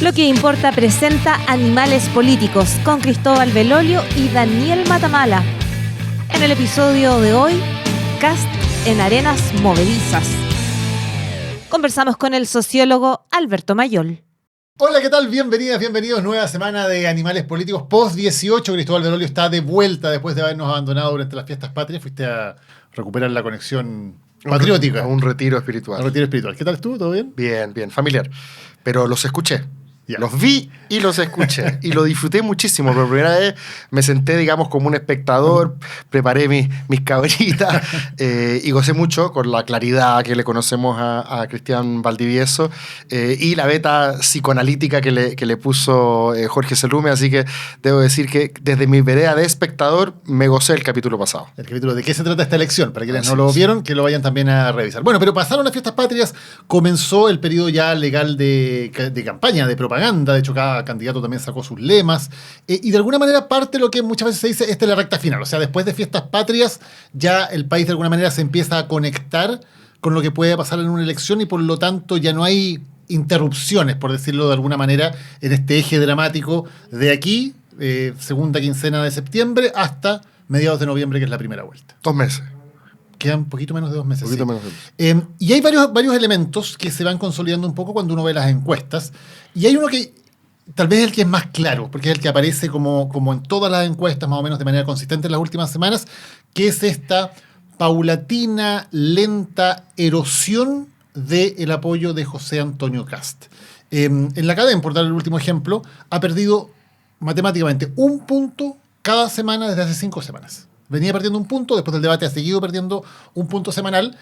Lo que importa presenta Animales Políticos con Cristóbal Belolio y Daniel Matamala. En el episodio de hoy, Kast en arenas movedizas. Conversamos con el sociólogo Alberto Mayol. Hola, ¿qué tal? Bienvenidas, bienvenidos. Nueva semana de Animales Políticos post 18. Cristóbal Belolio está de vuelta después de habernos abandonado durante las fiestas patrias. Fuiste a recuperar la conexión patriótica. A un retiro espiritual. Un retiro espiritual. ¿Qué tal tú? ¿Todo bien? Bien, bien, familiar. Pero los escuché. Ya. Los vi y los escuché. Y lo disfruté muchísimo. Por primera vez me senté, digamos, como un espectador, preparé mis cabritas y gocé mucho con la claridad que le conocemos a Cristian Valdivieso y la beta psicoanalítica que le puso Jorge Selume. Así que debo decir que desde mi vereda de espectador me gocé el capítulo pasado. El capítulo de qué se trata esta elección, para quienes no lo vieron, que lo vayan también a revisar. Bueno, pero pasaron las fiestas patrias, comenzó el periodo ya legal de campaña, de propaganda. De hecho, cada candidato también sacó sus lemas. Y de alguna manera parte lo que muchas veces se dice, esta es la recta final. O sea, después de fiestas patrias, ya el país de alguna manera se empieza a conectar con lo que puede pasar en una elección y por lo tanto ya no hay interrupciones, por decirlo de alguna manera, en este eje dramático de aquí, segunda quincena de septiembre, hasta mediados de noviembre, que es la primera vuelta. 2 meses. Quedan un poquito menos de 2 meses. Poquito Sí. menos de Y hay varios elementos que se van consolidando un poco cuando uno ve las encuestas. Y hay uno que tal vez es el que es más claro, porque es el que aparece como en todas las encuestas, más o menos de manera consistente en las últimas semanas, que es esta paulatina, lenta erosión del apoyo de José Antonio Kast. En la Cadena, por dar el último ejemplo, ha perdido matemáticamente 1 punto cada semana desde hace 5 semanas. Venía perdiendo 1 punto, después del debate ha seguido perdiendo 1 punto semanal.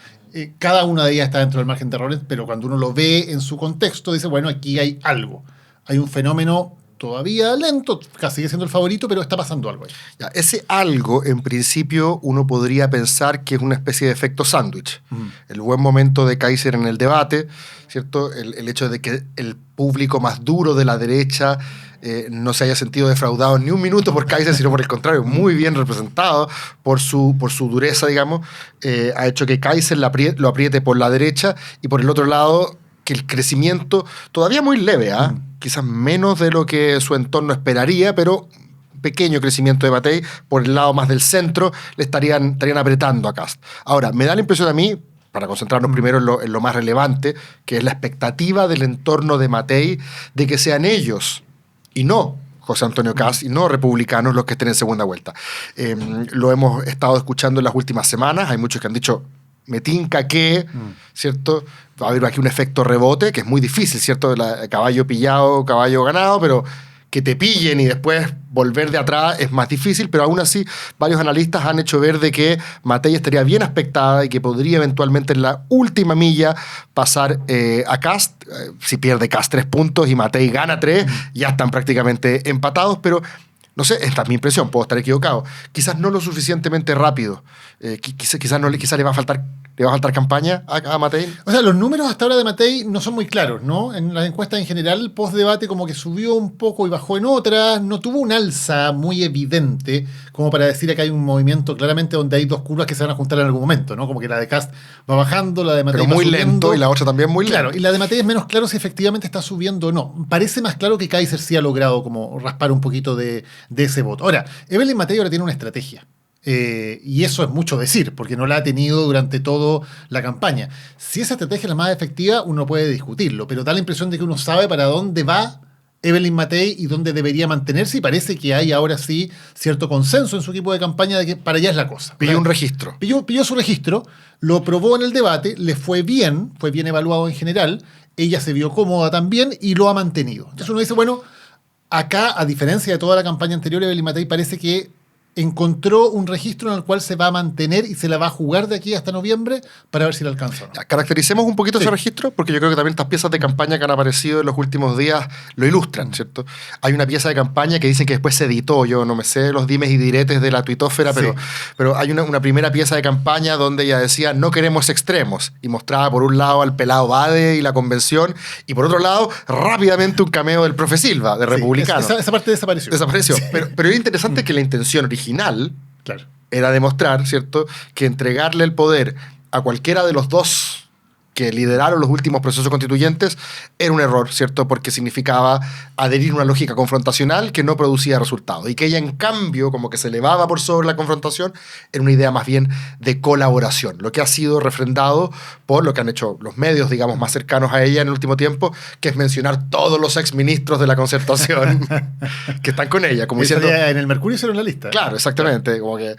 Cada una de ellas está dentro del margen de errores, pero cuando uno lo ve en su contexto, dice, bueno, aquí hay algo. Hay un fenómeno todavía lento, casi sigue siendo el favorito, pero está pasando algo ahí. Ya, ese algo, en principio, uno podría pensar que es una especie de efecto sándwich. El buen momento de Kaiser en el debate, ¿cierto? El hecho de que el público más duro de la derecha no se haya sentido defraudado ni un minuto por Kaiser, sino por el contrario, muy bien representado por su dureza, digamos, ha hecho que Kaiser lo apriete por la derecha y por el otro lado que el crecimiento, todavía muy leve, quizás menos de lo que su entorno esperaría, pero pequeño crecimiento de Matei, por el lado más del centro, le estarían apretando a Kast. Ahora, me da la impresión a mí, para concentrarnos primero en lo más relevante, que es la expectativa del entorno de Matei de que sean ellos y no José Antonio Kast y no republicanos los que estén en segunda vuelta. Lo hemos estado escuchando en las últimas semanas. Hay muchos que han dicho, me tinca que, ¿cierto? Va a haber aquí un efecto rebote, que es muy difícil, ¿cierto? Caballo pillado, caballo ganado, pero que te pillen y después volver de atrás es más difícil, pero aún así varios analistas han hecho ver de que Matei estaría bien aspectada y que podría eventualmente en la última milla pasar a Kast. Si pierde Kast 3 puntos y Matei gana 3, ya están prácticamente empatados, pero no sé, esta es mi impresión, puedo estar equivocado. Quizás no lo suficientemente rápido. Quizás le va a faltar campaña a Matei. O sea, los números hasta ahora de Matei no son muy claros, ¿no? En las encuestas en general, post-debate como que subió un poco y bajó en otras. No tuvo un alza muy evidente como para decir que hay un movimiento claramente donde hay 2 curvas que se van a juntar en algún momento, ¿no? Como que la de Kast va bajando, la de Matei pero muy va subiendo. lento y la otra también muy lento. Claro, y la de Matei es menos claro si efectivamente está subiendo o no. Parece más claro que Kaiser sí ha logrado como raspar un poquito de ese voto. Ahora, Evelyn Matei ahora tiene una estrategia. Y eso es mucho decir, porque no la ha tenido durante toda la campaña. Si esa estrategia es la más efectiva, uno puede discutirlo, pero da la impresión de que uno sabe para dónde va Evelyn Matei y dónde debería mantenerse, y parece que hay ahora sí cierto consenso en su equipo de campaña de que para allá es la cosa. Pilló un registro. Pilló su registro, lo probó en el debate, le fue bien evaluado en general, ella se vio cómoda también y lo ha mantenido. Entonces uno dice, bueno, acá, a diferencia de toda la campaña anterior, Evelyn Matei parece que encontró un registro en el cual se va a mantener y se la va a jugar de aquí hasta noviembre para ver si la alcanza o no. Caractericemos un poquito ese registro, porque yo creo que también estas piezas de campaña que han aparecido en los últimos días lo ilustran, ¿cierto? Hay una pieza de campaña que dicen que después se editó, yo no me sé los dimes y diretes de la tuitósfera, pero hay una primera pieza de campaña donde ella decía, no queremos extremos, y mostraba por un lado al pelado Bade y la convención, y por otro lado, rápidamente un cameo del profe Silva, de republicano. Esa parte desapareció. Desapareció, sí. Pero es interesante que la intención original era demostrar, ¿cierto?, que entregarle el poder a cualquiera de los dos que lideraron los últimos procesos constituyentes era un error, ¿cierto? Porque significaba adherir a una lógica confrontacional que no producía resultados. Y que ella, en cambio, como que se elevaba por sobre la confrontación, era una idea más bien de colaboración. Lo que ha sido refrendado por lo que han hecho los medios, digamos, más cercanos a ella en el último tiempo, que es mencionar todos los exministros de la Concertación que están con ella. Como diciendo, en el Mercurio hicieron la lista. Claro, exactamente. Como que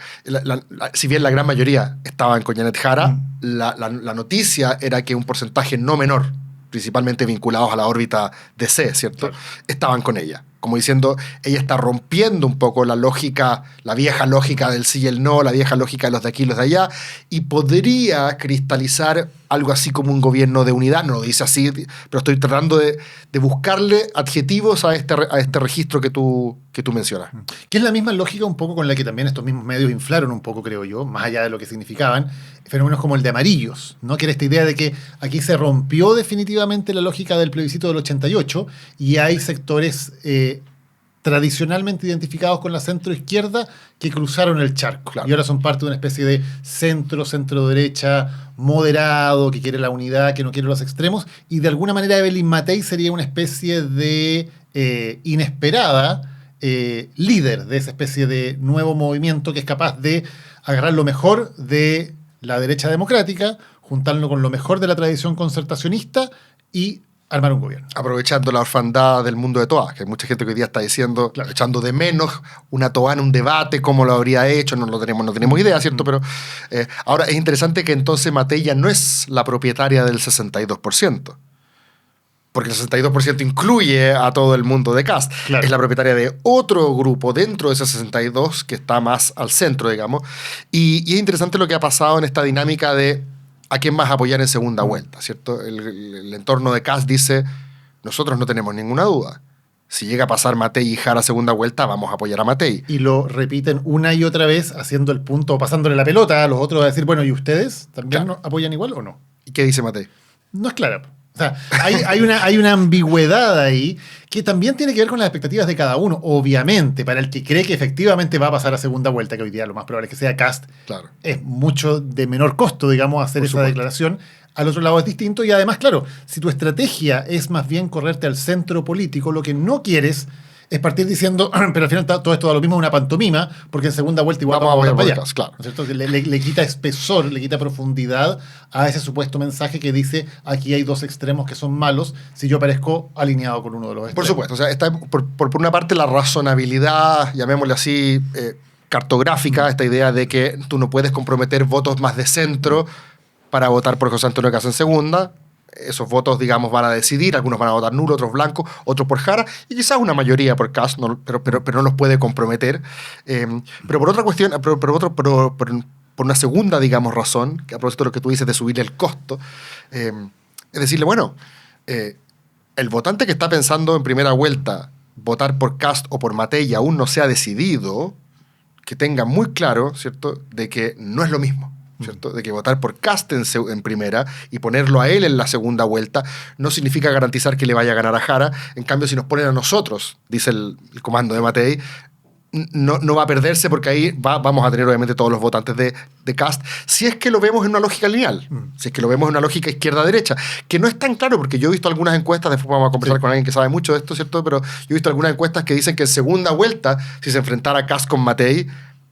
si bien la gran mayoría estaban con Janet Jara, la noticia era que un porcentaje no menor, principalmente vinculados a la órbita DC, ¿cierto? Claro. Estaban con ella. Como diciendo, ella está rompiendo un poco la lógica, la vieja lógica del sí y el no, la vieja lógica de los de aquí y los de allá, y podría cristalizar algo así como un gobierno de unidad. No lo dice así, pero estoy tratando de buscarle adjetivos a este registro que tú mencionas. Que es la misma lógica un poco con la que también estos mismos medios inflaron un poco, creo yo, más allá de lo que significaban, fenómenos como el de amarillos, ¿no? Que era esta idea de que aquí se rompió definitivamente la lógica del plebiscito del 88 y hay sectores tradicionalmente identificados con la centro-izquierda que cruzaron el charco. Claro. Y ahora son parte de una especie de centro-derecha moderado, que quiere la unidad, que no quiere los extremos, y de alguna manera Evelyn Matei sería una especie de inesperada líder de esa especie de nuevo movimiento que es capaz de agarrar lo mejor de la derecha democrática, juntarlo con lo mejor de la tradición concertacionista y armar un gobierno. Aprovechando la orfandad del mundo de Toa, que hay mucha gente que hoy día está diciendo, Claro. echando de menos una Toa en un debate, cómo lo habría hecho, no tenemos idea, ¿cierto? Pero ahora es interesante que entonces Matei ya no es la propietaria del 62%. Porque el 62% incluye a todo el mundo de Kast. Claro. Es la propietaria de otro grupo dentro de ese 62 que está más al centro, digamos. Y es interesante lo que ha pasado en esta dinámica de a quién más apoyar en segunda vuelta, ¿cierto? El entorno de Kast dice, nosotros no tenemos ninguna duda. Si llega a pasar Matei y Jara segunda vuelta, vamos a apoyar a Matei. Y lo repiten una y otra vez haciendo el punto, pasándole la pelota a los otros a decir, bueno, ¿y ustedes también Claro. apoyan igual o no? ¿Y qué dice Matei? No es clara. O sea, hay una ambigüedad ahí que también tiene que ver con las expectativas de cada uno. Obviamente, para el que cree que efectivamente va a pasar a segunda vuelta, que hoy día lo más probable es que sea Kast, Claro. es mucho de menor costo, digamos, hacer Por esa supuesto. declaración. Al otro lado es distinto y además, claro, si tu estrategia es más bien correrte al centro político, lo que no quieres es partir diciendo, pero al final todo esto da lo mismo, una pantomima, porque en segunda vuelta igual Vamos a votar apoyar para por allá. Kast, claro. ¿No es cierto? Que le quita espesor, le quita profundidad a ese supuesto mensaje que dice, aquí hay dos extremos que son malos, si yo parezco alineado con uno de los extremos. Por supuesto, o sea, está por una parte la razonabilidad, llamémosle así, cartográfica, esta idea de que tú no puedes comprometer votos más de centro para votar por José Antonio Kast en segunda. Esos votos, digamos, van a decidir, algunos van a votar nulo, otros blanco, otros por Jara, y quizás una mayoría por Kast, pero no los puede comprometer. Pero por otra cuestión, por una segunda, digamos, razón, que a propósito de lo que tú dices de subirle el costo, es decirle, bueno, el votante que está pensando en primera vuelta votar por Kast o por Matei y aún no se ha decidido, que tenga muy claro, ¿cierto?, de que no es lo mismo, ¿cierto? De que votar por Kast en primera y ponerlo a él en la segunda vuelta no significa garantizar que le vaya a ganar a Jara. En cambio, si nos ponen a nosotros, dice el comando de Matei, no va a perderse porque ahí vamos a tener obviamente todos los votantes de Kast, si es que lo vemos en una lógica lineal, si es que lo vemos en una lógica izquierda-derecha, que no es tan claro porque yo he visto algunas encuestas, después vamos a conversar con alguien que sabe mucho de esto, ¿cierto? Pero yo he visto algunas encuestas que dicen que en segunda vuelta, si se enfrentara Kast con Matei,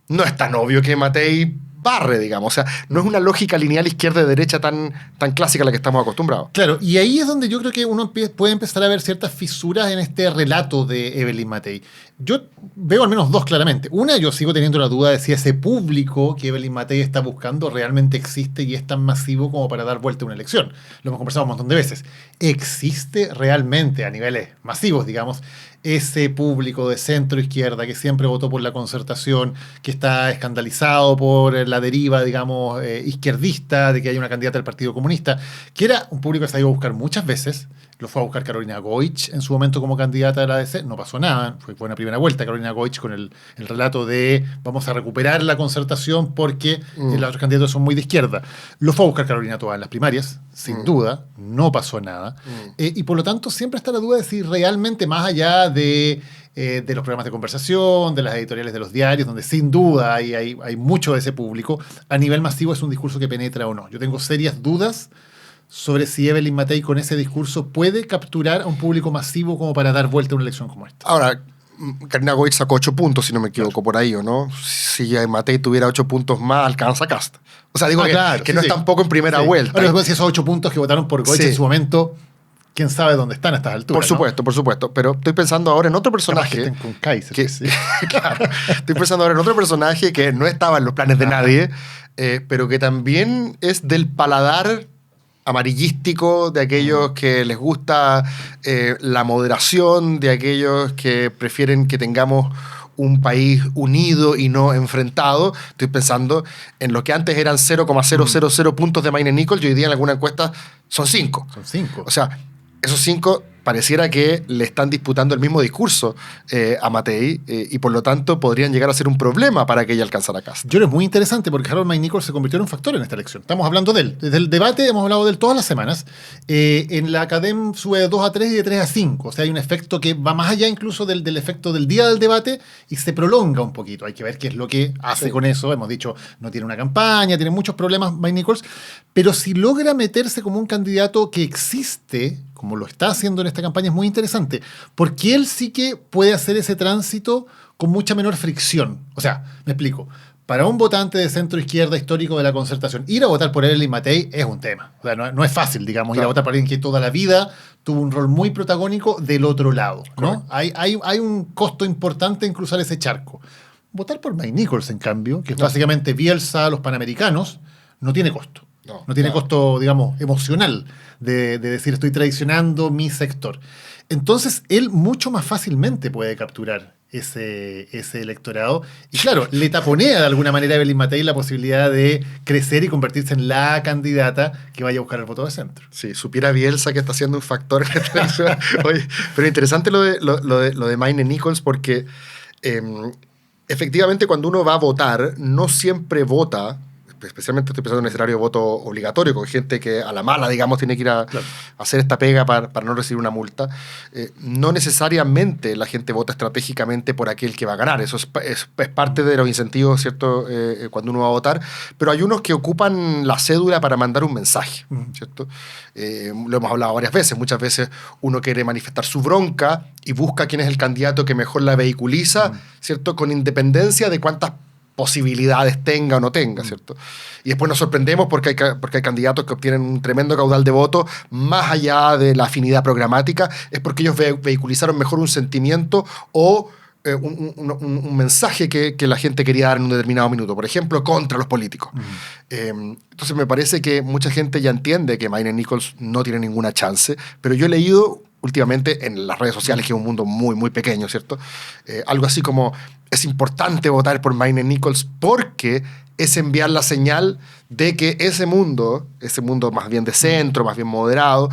no es tan obvio que Matei barre, digamos. O sea, no es una lógica lineal izquierda-derecha tan clásica a la que estamos acostumbrados. Claro, y ahí es donde yo creo que uno puede empezar a ver ciertas fisuras en este relato de Evelyn Matei. Yo veo al menos dos claramente. Una, yo sigo teniendo la duda de si ese público que Evelyn Matei está buscando realmente existe y es tan masivo como para dar vuelta a una elección. Lo hemos conversado un montón de veces. ¿Existe realmente a niveles masivos, digamos, ese público de centro-izquierda que siempre votó por la concertación, que está escandalizado por la deriva, digamos, izquierdista, de que haya una candidata del Partido Comunista, que era un público que se ha ido a buscar muchas veces? Lo fue a buscar Carolina Goich en su momento como candidata de la ADC, no pasó nada, fue una primera vuelta Carolina Goich con el relato de vamos a recuperar la concertación porque los otros candidatos son muy de izquierda. Lo fue a buscar Carolina Toa en las primarias, sin duda, no pasó nada. Y por lo tanto siempre está la duda de si realmente más allá de los programas de conversación, de las editoriales de los diarios, donde sin duda hay mucho de ese público, a nivel masivo es un discurso que penetra o no. Yo tengo serias dudas sobre si Evelyn Matei con ese discurso puede capturar a un público masivo como para dar vuelta a una elección como esta. Ahora, Carolina Goich sacó 8 puntos, si no me equivoco, por ahí, ¿o no? Si Matei tuviera 8 puntos más, alcanza Cast. O sea, digo que no es tampoco en primera vuelta. Ahora, después de esos 8 puntos que votaron por Goich en su momento, quién sabe dónde están a estas alturas. Por supuesto. Pero estoy pensando ahora en otro personaje. Que estén con Kaiser. Claro, estoy pensando ahora en otro personaje que no estaba en los planes de nadie, pero que también es del paladar amarillístico de aquellos que les gusta la moderación, de aquellos que prefieren que tengamos un país unido y no enfrentado. Estoy pensando en lo que antes eran 0,000 puntos de Maine Nichols y hoy día en alguna encuesta son 5. Son 5. O sea, esos 5 pareciera que le están disputando el mismo discurso a Matei y por lo tanto podrían llegar a ser un problema para que ella alcanzara Cast. Yo creo que es muy interesante porque Harold May Nichols se convirtió en un factor en esta elección. Estamos hablando de él. Desde el debate hemos hablado de él todas las semanas. En la Academ sube de 2 a 3 y de 3 a 5. O sea, hay un efecto que va más allá incluso del efecto del día del debate y se prolonga un poquito. Hay que ver qué es lo que hace con eso. Hemos dicho, no tiene una campaña, tiene muchos problemas May Nichols, pero si logra meterse como un candidato que existe, como lo está haciendo en esta campaña, es muy interesante, porque él sí que puede hacer ese tránsito con mucha menor fricción. O sea, me explico. Para un votante de centro-izquierda histórico de la Concertación, ir a votar por Evelyn Matei es un tema. O sea, no es fácil, digamos, ir a votar por alguien que toda la vida tuvo un rol muy protagónico del otro lado, ¿no? Hay un costo importante en cruzar ese charco. Votar por May Nichols, en cambio, que es básicamente Bielsa a los Panamericanos, no tiene costo. No tiene costo, digamos, emocional de decir estoy traicionando mi sector. Entonces, él mucho más fácilmente puede capturar ese electorado. Y claro, le taponea de alguna manera a Evelyn Matei la posibilidad de crecer y convertirse en la candidata que vaya a buscar el voto de centro. Sí, supiera Bielsa que está siendo un factor en esta elección. Oye, pero interesante lo de Maine Nichols porque efectivamente cuando uno va a votar, no siempre vota. Especialmente estoy pensando en un escenario de voto obligatorio, con gente que a la mala, digamos, tiene que ir a hacer esta pega para no recibir una multa. No necesariamente la gente vota estratégicamente por aquel que va a ganar. Eso es parte de los incentivos, ¿cierto? Cuando uno va a votar. Pero hay unos que ocupan la cédula para mandar un mensaje, ¿cierto? Lo hemos hablado varias veces. Muchas veces uno quiere manifestar su bronca y busca quién es el candidato que mejor la vehiculiza, ¿cierto? Con independencia de cuántas posibilidades tenga o no tenga, ¿cierto? Y después nos sorprendemos porque hay candidatos que obtienen un tremendo caudal de votos, más allá de la afinidad programática, es porque ellos vehiculizaron mejor un sentimiento o un mensaje que la gente quería dar en un determinado minuto, por ejemplo, contra los políticos. Entonces me parece que mucha gente ya entiende que Maine Nichols no tiene ninguna chance, pero yo he leído últimamente en las redes sociales, que es un mundo muy, muy pequeño, ¿cierto? Algo así como, es importante votar por Maine Nichols porque es enviar la señal de que ese mundo más bien de centro, más bien moderado,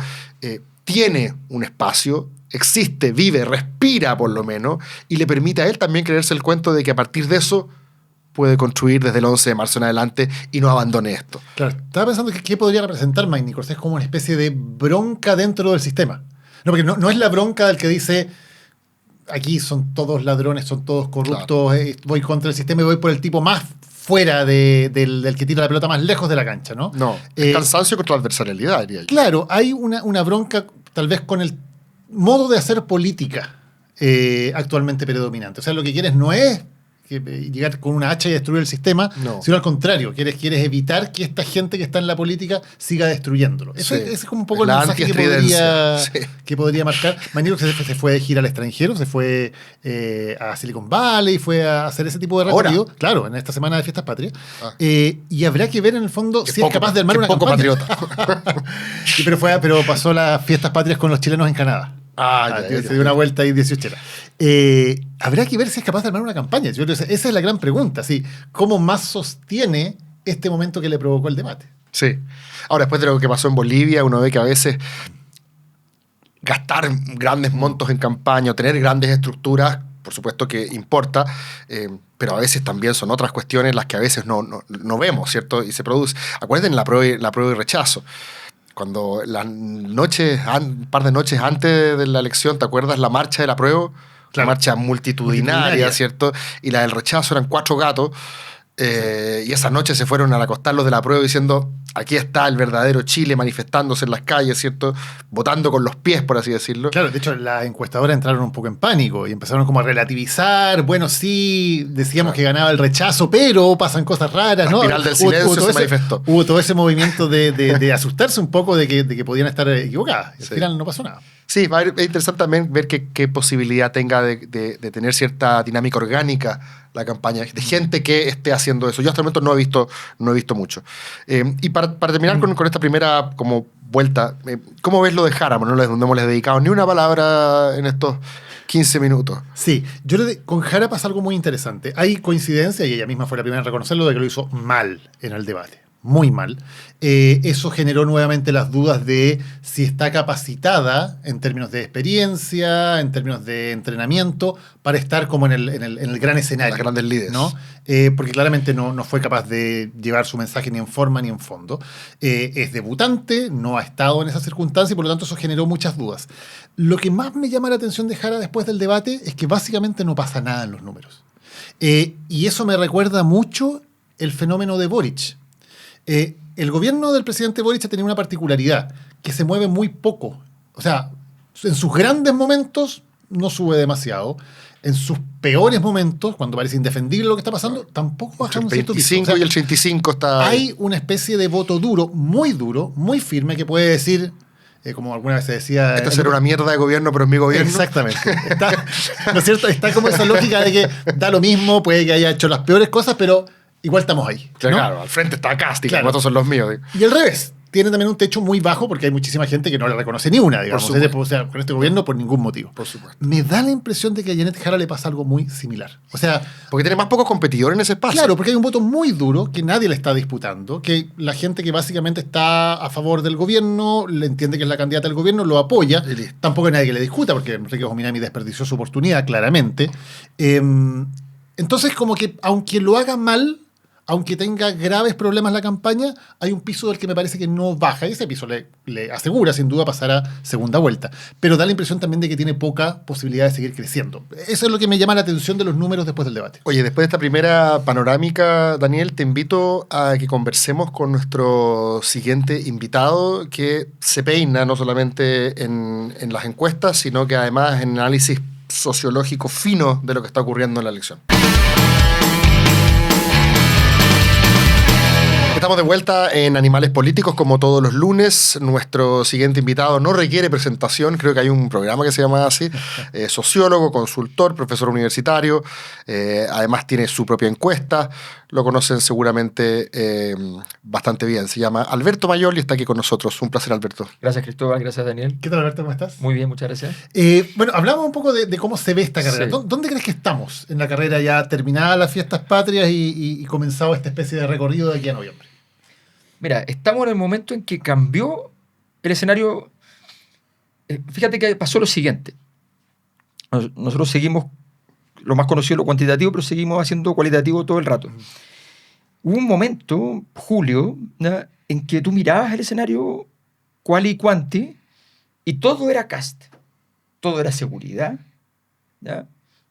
tiene un espacio, existe, vive, respira por lo menos, y le permite a él también creerse el cuento de que a partir de eso puede construir desde el 11 de marzo en adelante y no abandone esto. Claro, estaba pensando que qué podría representar Maine Nichols. Es como una especie de bronca dentro del sistema. No, porque no es la bronca del que dice aquí son todos ladrones, son todos corruptos, claro. Voy contra el sistema y voy por el tipo más fuera del que tira la pelota más lejos de la cancha, ¿no? No, es cansancio contra la adversarialidad, diría yo. Claro, hay una bronca tal vez con el modo de hacer política actualmente predominante. O sea, lo que quieres no es llegar con una hacha y destruir el sistema, sino al contrario, quieres evitar que esta gente que está en la política siga destruyéndolo. Ese es como un poco el mensaje que podría marcar. Maine Nichols se fue de gira al extranjero, se fue a Silicon Valley, fue a hacer ese tipo de recorrido. Claro, en esta semana de Fiestas Patrias. Y habrá que ver en el fondo si es capaz de armar una campaña. Pero pasó las Fiestas Patrias con los chilenos en Canadá. Se dio una vuelta ahí 18 horas. Habrá que ver si es capaz de armar una campaña. Yo creo que esa es la gran pregunta. ¿Sí? ¿Cómo más sostiene este momento que le provocó el debate? Sí. Ahora, después de lo que pasó en Bolivia, uno ve que a veces gastar grandes montos en campaña o tener grandes estructuras, por supuesto que importa, pero a veces también son otras cuestiones las que a veces no vemos, ¿cierto? Y se produce. Acuérdense la prueba y rechazo. Cuando un par de noches antes de la elección, ¿te acuerdas la marcha del apruebo? Claro. La marcha multitudinaria, ¿cierto? Y la del rechazo eran 4 gatos. Y esa noche se fueron a acostar los de la prueba diciendo, aquí está el verdadero Chile manifestándose en las calles, ¿cierto? Votando con los pies, por así decirlo. Claro, de hecho, las encuestadoras entraron un poco en pánico y empezaron como a relativizar. Bueno, sí, decíamos que ganaba el rechazo, pero pasan cosas raras, ¿no? La espiral del silencio se manifestó. Hubo todo ese movimiento de asustarse un poco de que podían estar equivocadas. Al Sí. final no pasó nada. Sí, es interesante también ver qué posibilidad tenga de tener cierta dinámica orgánica la campaña, de gente que esté haciendo eso. Yo hasta el momento no he visto mucho. Y para terminar con esta primera como vuelta, ¿cómo ves lo de Jara? No le hemos dedicado ni una palabra en estos 15 minutos. Sí, yo creo que con Jara pasa algo muy interesante. Hay coincidencia, y ella misma fue la primera en reconocerlo, de que lo hizo mal en el debate. Muy mal. Eso generó nuevamente las dudas de si está capacitada en términos de experiencia, en términos de entrenamiento, para estar como en el gran escenario. Las grandes líderes. ¿No? Porque claramente no fue capaz de llevar su mensaje ni en forma ni en fondo. Es debutante, no ha estado en esa circunstancia y por lo tanto eso generó muchas dudas. Lo que más me llama la atención de Jara después del debate es que básicamente no pasa nada en los números. Y eso me recuerda mucho el fenómeno de Boric. El gobierno del presidente Boric ha tenido una particularidad, que se mueve muy poco. O sea, en sus grandes momentos no sube demasiado. En sus peores momentos, cuando parece indefendible lo que está pasando, tampoco baja un El cierto piso. 25 O sea, y el 35 está... hay una especie de voto duro, muy firme, que puede decir, como alguna vez se decía... Esto será una mierda de gobierno, pero es mi gobierno. Exactamente. ¿No es cierto? Está como esa lógica de que da lo mismo, puede que haya hecho las peores cosas, pero igual estamos ahí. ¿no? Claro, al frente está Casti, Claro. como estos son los míos. Y al revés, tiene también un techo muy bajo porque hay muchísima gente que no le reconoce ni una, digamos. Por supuesto. O sea, con este gobierno por ningún motivo. Por supuesto. Me da la impresión de que a Janet Jara le pasa algo muy similar. O sea, Porque tiene más pocos competidores en ese espacio. claro, porque hay un voto muy duro que nadie le está disputando, que la gente que básicamente está a favor del gobierno, le entiende que es la candidata del gobierno, lo apoya. Y listo. Tampoco hay nadie que le discuta, porque Enrique Jominami desperdició su oportunidad, claramente. Entonces, como que aunque lo haga mal, aunque tenga graves problemas la campaña, hay un piso del que me parece que no baja. Y ese piso le asegura, sin duda, pasar a segunda vuelta. Pero da la impresión también de que tiene poca posibilidad de seguir creciendo. Eso es lo que me llama la atención de los números después del debate. Oye, después de esta primera panorámica, Daniel, te invito a que conversemos con nuestro siguiente invitado, que se peina no solamente en las encuestas, sino que además en análisis sociológico fino de lo que está ocurriendo en la elección. Estamos de vuelta en Animales Políticos como todos los lunes. Nuestro siguiente invitado no requiere presentación, creo que hay un programa que se llama así, sociólogo, consultor, profesor universitario, además tiene su propia encuesta, lo conocen seguramente bastante bien. Se llama Alberto Mayol y está aquí con nosotros. Un placer, Alberto. Gracias, Cristóbal. Gracias, Daniel. ¿Qué tal, Alberto? ¿Cómo estás? Muy bien, muchas gracias. Bueno, hablamos un poco de cómo se ve esta carrera. Sí. ¿Dónde crees que estamos en la carrera ya terminadas las fiestas patrias y comenzado esta especie de recorrido de aquí a noviembre? Mira, estamos en el momento en que cambió el escenario. Fíjate que pasó lo siguiente. Nosotros seguimos, lo más conocido, lo cuantitativo, pero seguimos haciendo cualitativo todo el rato. Hubo un momento, julio, ¿no?, en que tú mirabas el escenario quali y quanti y todo era cast. Todo era seguridad, ¿ya?,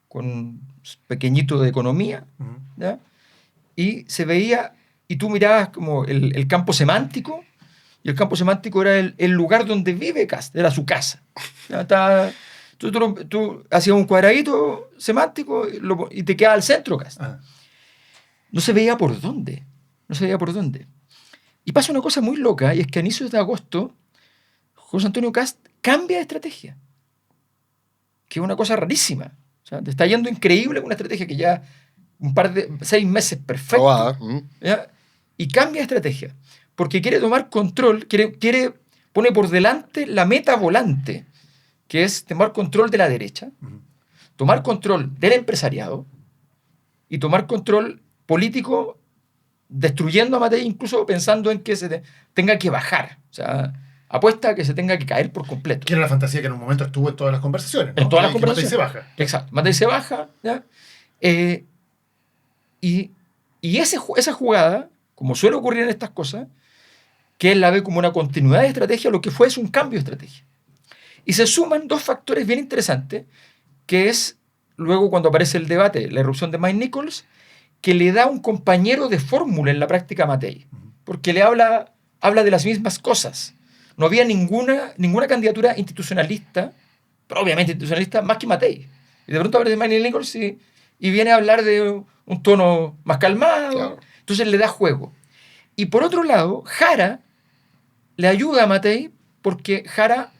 con pequeñito de economía, ¿ya?, y se veía, y tú mirabas como el campo semántico, y el campo semántico era el lugar donde vive Cast, era su casa. ¿Ya? Tú hacías un cuadradito semántico y te quedaba al centro Cast. No se veía por dónde. No se veía por dónde. Y pasa una cosa muy loca, y es que a inicios de agosto, José Antonio Cast cambia de estrategia. Que es una cosa rarísima. O sea, te está yendo increíble con una estrategia que ya 6 meses perfecto. ¿Ya? Y cambia de estrategia. Porque quiere tomar control, pone por delante la meta volante, que es tomar control de la derecha, tomar control del empresariado y tomar control político, destruyendo a Matei, incluso pensando en que se tenga que bajar. O sea, apuesta a que se tenga que caer por completo. Que era la fantasía que en un momento estuvo en todas las conversaciones, ¿no? En todas las Que Matei conversaciones. se baja. Exacto. Matei se baja, ¿ya? Y esa jugada, como suele ocurrir en estas cosas, que él la ve como una continuidad de estrategia, lo que fue es un cambio de estrategia. Y se suman dos factores bien interesantes, que es luego cuando aparece el debate, la irrupción de Mike Nichols que le da un compañero de fórmula en la práctica a Matei, porque le habla de las mismas cosas. No había ninguna candidatura institucionalista, propiamente institucionalista, más que Matei. Y de pronto aparece Maynard Nichols y viene a hablar de un tono más calmado. Claro. Entonces le da juego. Y por otro lado, Jara le ayuda a Matei porque Jara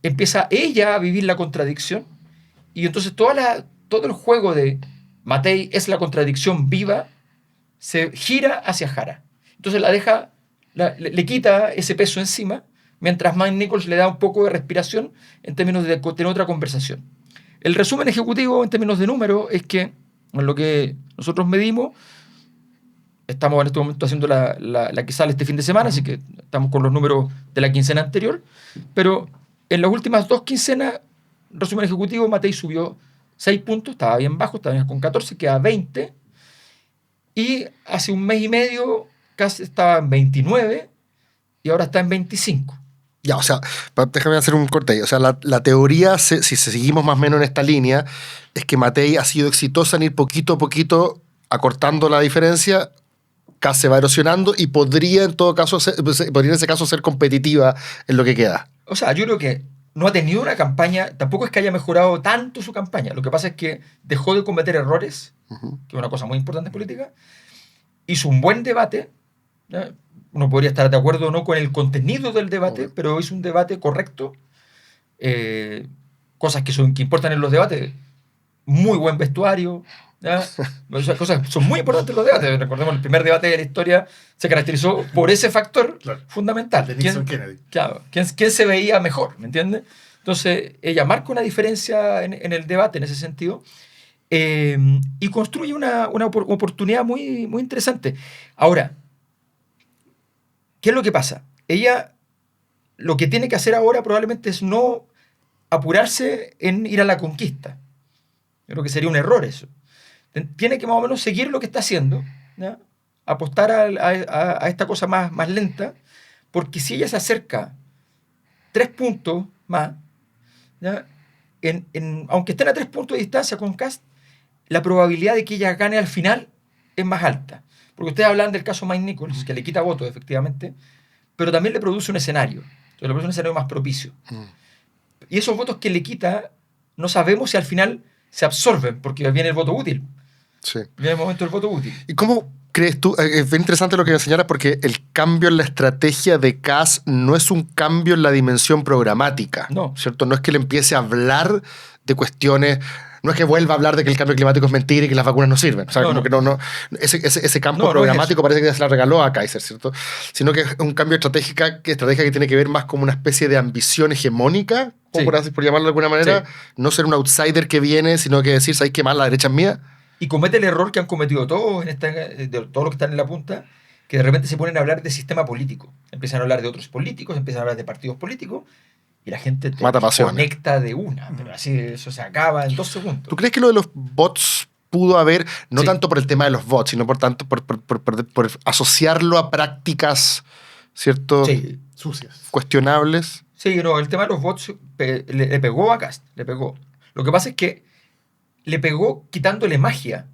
empieza ella a vivir la contradicción y entonces todo el juego de Matei es la contradicción viva se gira hacia Jara. Entonces le quita ese peso encima mientras Mike Nichols le da un poco de respiración en términos de tener otra conversación. El resumen ejecutivo en términos de número es que en lo que nosotros medimos, estamos en este momento haciendo la que sale este fin de semana, así que estamos con los números de la quincena anterior, pero en las últimas 2 quincenas, resumen ejecutivo, Matei subió 6 puntos, estaba bien bajo, estaba con 14, queda 20, y hace un mes y medio casi estaba en 29 y ahora está en 25. Ya, o sea, déjame hacer un corte ahí. O sea, la teoría, si seguimos más o menos en esta línea, es que Matei ha sido exitosa en ir poquito a poquito acortando la diferencia, casi se va erosionando y podría en ese caso ser competitiva en lo que queda. O sea, yo creo que no ha tenido una campaña, tampoco es que haya mejorado tanto su campaña, lo que pasa es que dejó de cometer errores, que es una cosa muy importante en política, hizo un buen debate, ¿ya? Uno podría estar de acuerdo o no con el contenido del debate, pero hizo un debate correcto, cosas que importan en los debates, muy buen vestuario, ¿ya? Esas cosas son muy importantes en los debates. Recordemos, el primer debate de la historia se caracterizó por ese factor fundamental. De Nixon Kennedy. Claro, ¿quién se veía mejor? ¿Me entiendes? Entonces, ella marca una diferencia en el debate en ese sentido y construye una oportunidad muy, muy interesante. Ahora, ¿qué es lo que pasa? Ella lo que tiene que hacer ahora probablemente es no apurarse en ir a la conquista. Yo creo que sería un error eso. Tiene que más o menos seguir lo que está haciendo, ¿ya? Apostar a esta cosa más lenta, porque si ella se acerca 3 puntos más, ¿ya? Aunque estén a 3 puntos de distancia con Kast, la probabilidad de que ella gane al final es más alta. Porque ustedes hablan del caso Mike Nichols, que le quita votos, efectivamente, pero también le produce un escenario. Entonces le produce un escenario más propicio. Y esos votos que le quita, no sabemos si al final se absorben, porque viene el voto útil. Sí. Viene el momento del voto útil. ¿Y cómo crees tú? Es bien interesante lo que me señalas, porque el cambio en la estrategia de Kast no es un cambio en la dimensión programática. No. ¿Cierto? No es que le empiece a hablar de cuestiones. No es que vuelva a hablar de que el cambio climático es mentira y que las vacunas no sirven. O sea, ese campo programático parece que ya se la regaló a Kaiser, ¿cierto? Sino que es un cambio estratégica que tiene que ver más como una especie de ambición hegemónica, por llamarlo de alguna manera. Sí. No ser un outsider que viene, sino que decir, ¿sabes qué más? La derecha es mía. Y comete el error que han cometido todos todos los que están en la punta, que de repente se ponen a hablar de sistema político. Empiezan a hablar de otros políticos, empiezan a hablar de partidos políticos, y la gente te conecta de una. Pero así eso se acaba en 2 segundos. ¿Tú crees que lo de los bots pudo haber, no tanto por el tema de los bots, sino por asociarlo a prácticas, ¿cierto? Sí. Sucias. Cuestionables? Sí, no, el tema de los bots le pegó a Kast, le pegó. Lo que pasa es que le pegó quitándole magia.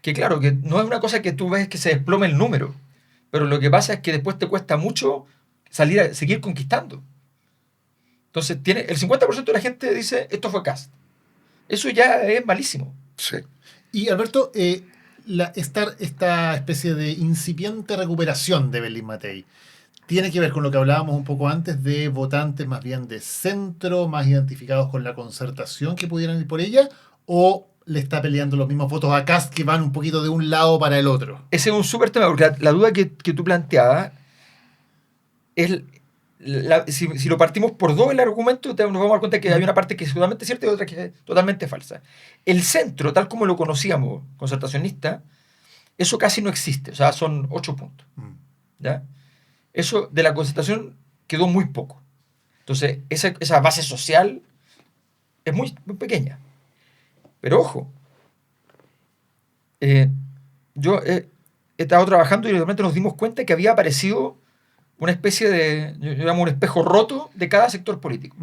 Que claro, que no es una cosa que tú ves que se desplome el número, pero lo que pasa es que después te cuesta mucho seguir conquistando. Entonces, el 50% de la gente dice, esto fue Kast. Eso ya es malísimo. Sí. Y Alberto, esta especie de incipiente recuperación de Evelyn Matei tiene que ver con lo que hablábamos un poco antes de votantes más bien de centro, más identificados con la concertación que pudieran ir por ella, o le está peleando los mismos votos a Kast que van un poquito de un lado para el otro. Ese es un súper tema, porque la duda que tú planteabas es... Si lo partimos por 2 el argumento, nos vamos a dar cuenta que hay una parte que es totalmente cierta y otra que es totalmente falsa. El centro, tal como lo conocíamos, concertacionista, eso casi no existe. O sea, son 8 puntos. ¿Ya? Eso de la concertación quedó muy poco. Entonces, esa base social es muy, muy pequeña. Pero ojo, yo he estado trabajando y de repente nos dimos cuenta que había aparecido una especie de, yo llamo un espejo roto de cada sector político.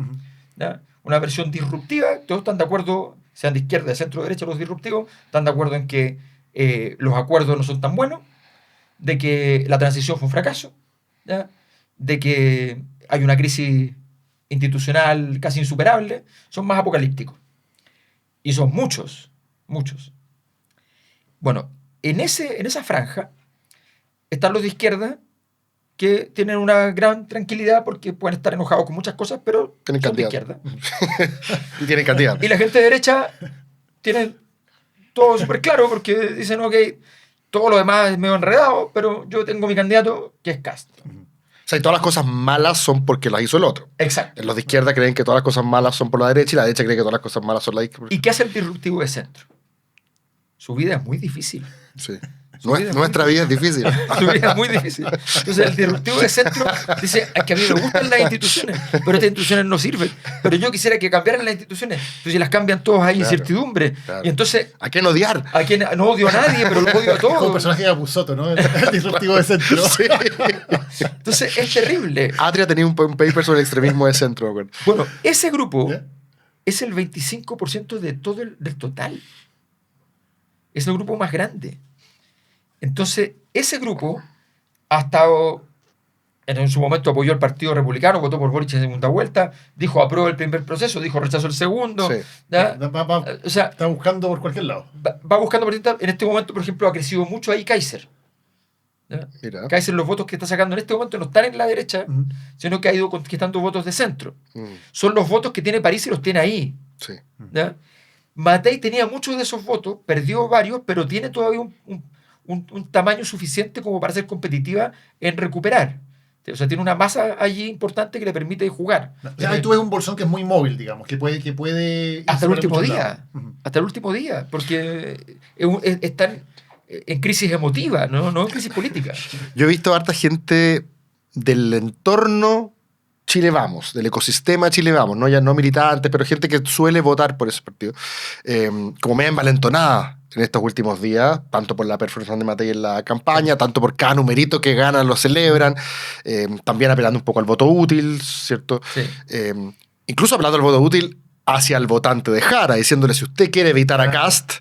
¿Ya? Una versión disruptiva, todos están de acuerdo, sean de izquierda, de centro, de derecha, los disruptivos, están de acuerdo en que los acuerdos no son tan buenos, de que la transición fue un fracaso, ¿ya? De que hay una crisis institucional casi insuperable, son más apocalípticos. Y son muchos, muchos. Bueno, en esa franja están los de izquierda que tienen una gran tranquilidad porque pueden estar enojados con muchas cosas, pero Tienen son de candidato. izquierda. Y tienen candidato. Y la gente de derecha tiene todo súper claro porque dicen, ok, todo lo demás es medio enredado, pero yo tengo mi candidato que es Kast. O sea, y todas las cosas malas son porque las hizo el otro. Exacto. Los de izquierda creen que todas las cosas malas son por la derecha y la derecha cree que todas las cosas malas son la izquierda. ¿Y qué hace el disruptivo de centro? Su vida es muy difícil. Sí. vida es Nuestra vida es difícil. Su vida es muy difícil. Entonces el disruptivo de centro dice, es que a mí me gustan las instituciones, pero estas instituciones no sirven. Pero yo quisiera que cambiaran las instituciones. Entonces si las cambian todos hay Claro, incertidumbre. claro. Y entonces, ¿A quién odiar? ¿a quién? No odio a nadie, pero lo odio a Como un todos. personaje de Capusotto, ¿no? El disruptivo de centro. Sí. Entonces es terrible. Atria tenía un paper sobre el extremismo de centro, me acuerdo. Bueno, ese grupo ¿Ya? es el 25% de todo del total. Es el grupo más grande. Entonces, ese grupo ha estado, en su momento apoyó al Partido Republicano, votó por Boric en segunda vuelta, dijo apruebo el primer proceso, dijo rechazo el segundo. Sí. ¿ya? O sea, Está buscando por cualquier lado. va buscando presidenta. En este momento, por ejemplo, ha crecido mucho ahí Kaiser. ¿ya? Mira. Kaiser, los votos que está sacando en este momento no están en la derecha, Ujú. sino que ha ido conquistando votos de centro. Mm, Son los votos que tiene París y los tiene ahí. sí. ¿ya? Matei tenía muchos de esos votos, perdió varios, pero tiene todavía un tamaño suficiente como para ser competitiva en recuperar. O sea, tiene una masa allí importante que le permite jugar. O sea, ahí tú ves un bolsón que es muy móvil, digamos, que puede Hasta el irse para último muchos día. lados. Ujú. Hasta el último día. Porque están en crisis emotiva, no en crisis política. Yo he visto harta gente del entorno Chile Vamos, del ecosistema Chile Vamos, no ya no militantes, pero gente que suele votar por ese partido, como media envalentonada en estos últimos días, tanto por la performance de Matei en la campaña, tanto por cada numerito que ganan lo celebran, también apelando un poco al voto útil, ¿cierto? Sí. Incluso apelando al voto útil hacia el votante de Jara, diciéndole si usted quiere evitar a Kast,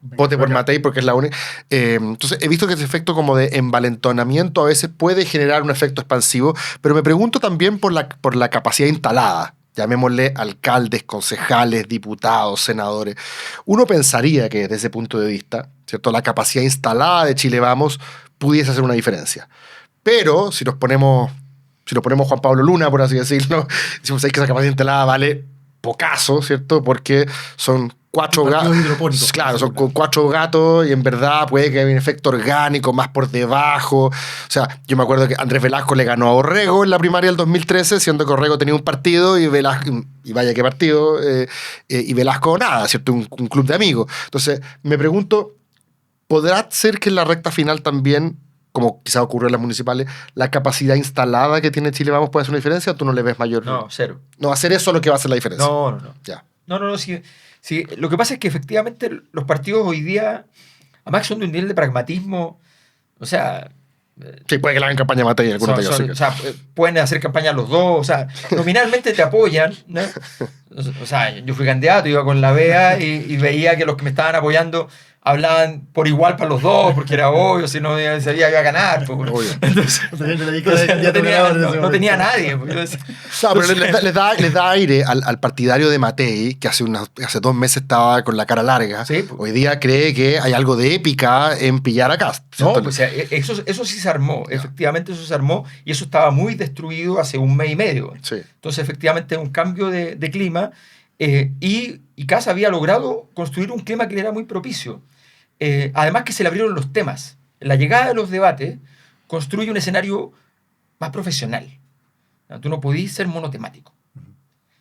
vote por Matei porque es la única. Entonces he visto que ese efecto como de envalentonamiento a veces puede generar un efecto expansivo, pero me pregunto también por la capacidad instalada. Llamémosle alcaldes, concejales, diputados, senadores. Uno pensaría que desde ese punto de vista, ¿cierto? La capacidad instalada de Chile Vamos pudiese hacer una diferencia. Pero si nos ponemos Juan Pablo Luna, por así decirlo, decimos que esa capacidad instalada vale pocaso, ¿cierto? Porque son 4 Partidos gatos. hidropónicos. Claro, son 4 gatos y en verdad puede que haya un efecto orgánico más por debajo. O sea, yo me acuerdo que Andrés Velasco le ganó a Orrego en la primaria del 2013, siendo que Orrego tenía un partido y Velasco, y vaya qué partido, y Velasco nada, ¿cierto? Un club de amigos. Entonces, me pregunto, ¿podrá ser que en la recta final también, como quizá ocurrió en las municipales, la capacidad instalada que tiene Chile Vamos puede hacer una diferencia o tú no le ves mayor? No, cero. No va a ser eso lo que va a hacer la diferencia. No. Ya. No, sí, lo que pasa es que efectivamente los partidos hoy día, además son de un nivel de pragmatismo, o sea, Sí, puede que la hagan campaña Matei en algunos de ellos. Sí. o sea, pueden hacer campaña los dos, o sea, nominalmente te apoyan, ¿no? O sea, yo fui candidato, iba con la BEA y veía que los que me estaban apoyando hablaban por igual para los dos, porque era obvio, si no sabía que iba a ganar. Pues. Obvio. Entonces, no tenía nadie. Pues, yo decía, No, pero les da aire al partidario de Matei, que hace 2 meses estaba con la cara larga. Sí, pues. Hoy día cree que hay algo de épica en pillar a Kast. No, ¿cierto? pues, eso sí se armó, efectivamente eso se armó y eso estaba muy destruido hace 1 mes y medio. Sí. Entonces, efectivamente, un cambio de clima y Kast había logrado construir un clima que le era muy propicio. Además que se le abrieron los temas. La llegada de los debates construye un escenario más profesional. Tú no podís ser monotemático.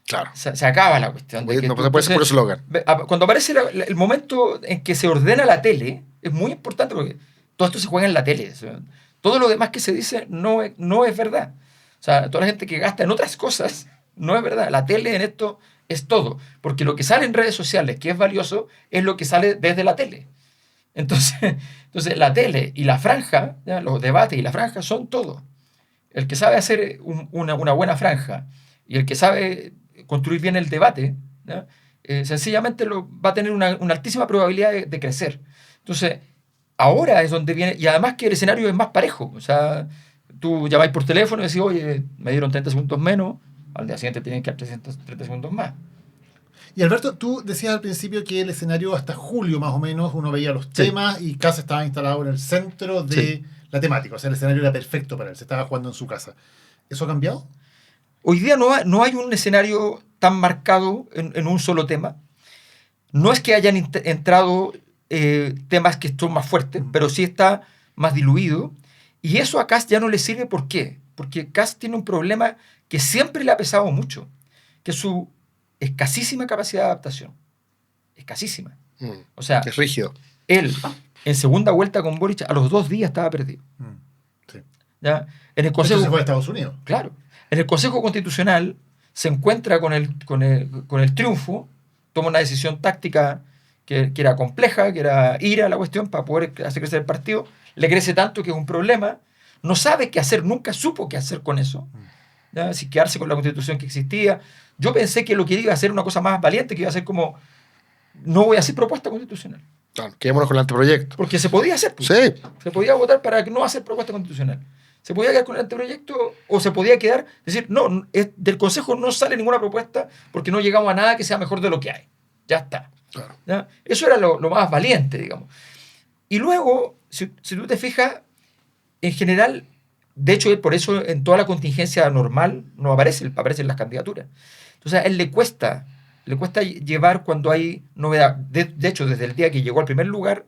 Claro. Se acaba la cuestión. De que No se puede ser por eslogan. Cuando aparece el momento en que se ordena la tele, es muy importante porque todo esto se juega en la tele. O sea, todo lo demás que se dice no es verdad. O sea, toda la gente que gasta en otras cosas no es verdad. La tele en esto es todo. Porque lo que sale en redes sociales, que es valioso, es lo que sale desde la tele. Entonces la tele y la franja, ¿ya? Los debates y la franja son todo. El que sabe hacer una buena franja y el que sabe construir bien el debate, ¿ya? Sencillamente va a tener una altísima probabilidad de crecer. Entonces, ahora es donde viene, y además que el escenario es más parejo. O sea, tú llamáis por teléfono y decís, oye, me dieron 30 segundos menos, al día siguiente tienen que dar 330 segundos más. Y Alberto, tú decías al principio que el escenario hasta julio más o menos uno veía los Sí. temas y Cass estaba instalado en el centro de Sí. la temática. O sea, el escenario era perfecto para él, se estaba jugando en su casa. ¿Eso ha cambiado? Hoy día no hay un escenario tan marcado en un solo tema. No es que hayan entrado temas que son más fuertes, pero sí está más diluido. Y eso a Kast ya no le sirve. ¿Por qué? Porque Kast tiene un problema que siempre le ha pesado mucho, que es su escasísima capacidad de adaptación. Escasísima. O sea, Es rígido. él, en segunda vuelta con Boric, a los 2 días estaba perdido. Sí. ¿Ya? En el Entonces Consejo, se fue a Estados Unidos. claro, en el Consejo Constitucional se encuentra con el triunfo, toma una decisión táctica que era compleja, que era ir a la cuestión para poder hacer crecer el partido, le crece tanto que es un problema, no sabe qué hacer, nunca supo qué hacer con eso, ¿ya? Si quedarse con la Constitución que existía. Yo pensé que lo que iba a hacer una cosa más valiente, que iba a ser como, no voy a hacer propuesta constitucional, Claro, quedémonos con el anteproyecto. porque se podía hacer. Sí, Se podía votar para no hacer propuesta constitucional. Se podía quedar con el anteproyecto o se podía quedar, decir, no, del Consejo no sale ninguna propuesta porque no llegamos a nada que sea mejor de lo que hay. Ya está. claro. ¿Ya? Eso era lo más valiente, digamos. Y luego, si tú te fijas, en general, de hecho, por eso en toda la contingencia normal no aparecen las candidaturas. Entonces a él le cuesta llevar cuando hay novedad. De hecho, desde el día que llegó al primer lugar,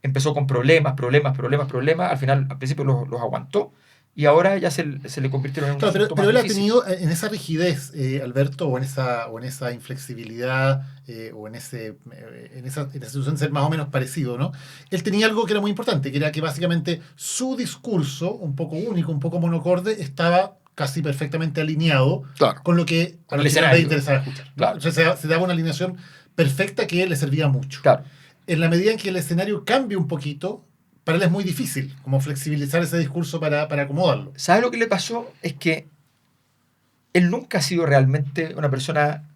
empezó con problemas. Al final, al principio los aguantó y ahora ya se le convirtieron en un Claro, asunto pero más él ha difícil. tenido en esa rigidez, Alberto, o en esa inflexibilidad, o en esa situación de ser más o menos parecido, ¿no? Él tenía algo que era muy importante, que era que básicamente su discurso, un poco único, un poco monocorde, estaba casi perfectamente alineado Claro. con lo que a Con la el ciudad le escenario. interesaba escuchar, ¿no? Claro. O sea, se daba una alineación perfecta que le servía mucho. Claro. En la medida en que el escenario cambie un poquito, para él es muy difícil como flexibilizar ese discurso para acomodarlo. ¿Sabes lo que le pasó? Es que él nunca ha sido realmente una persona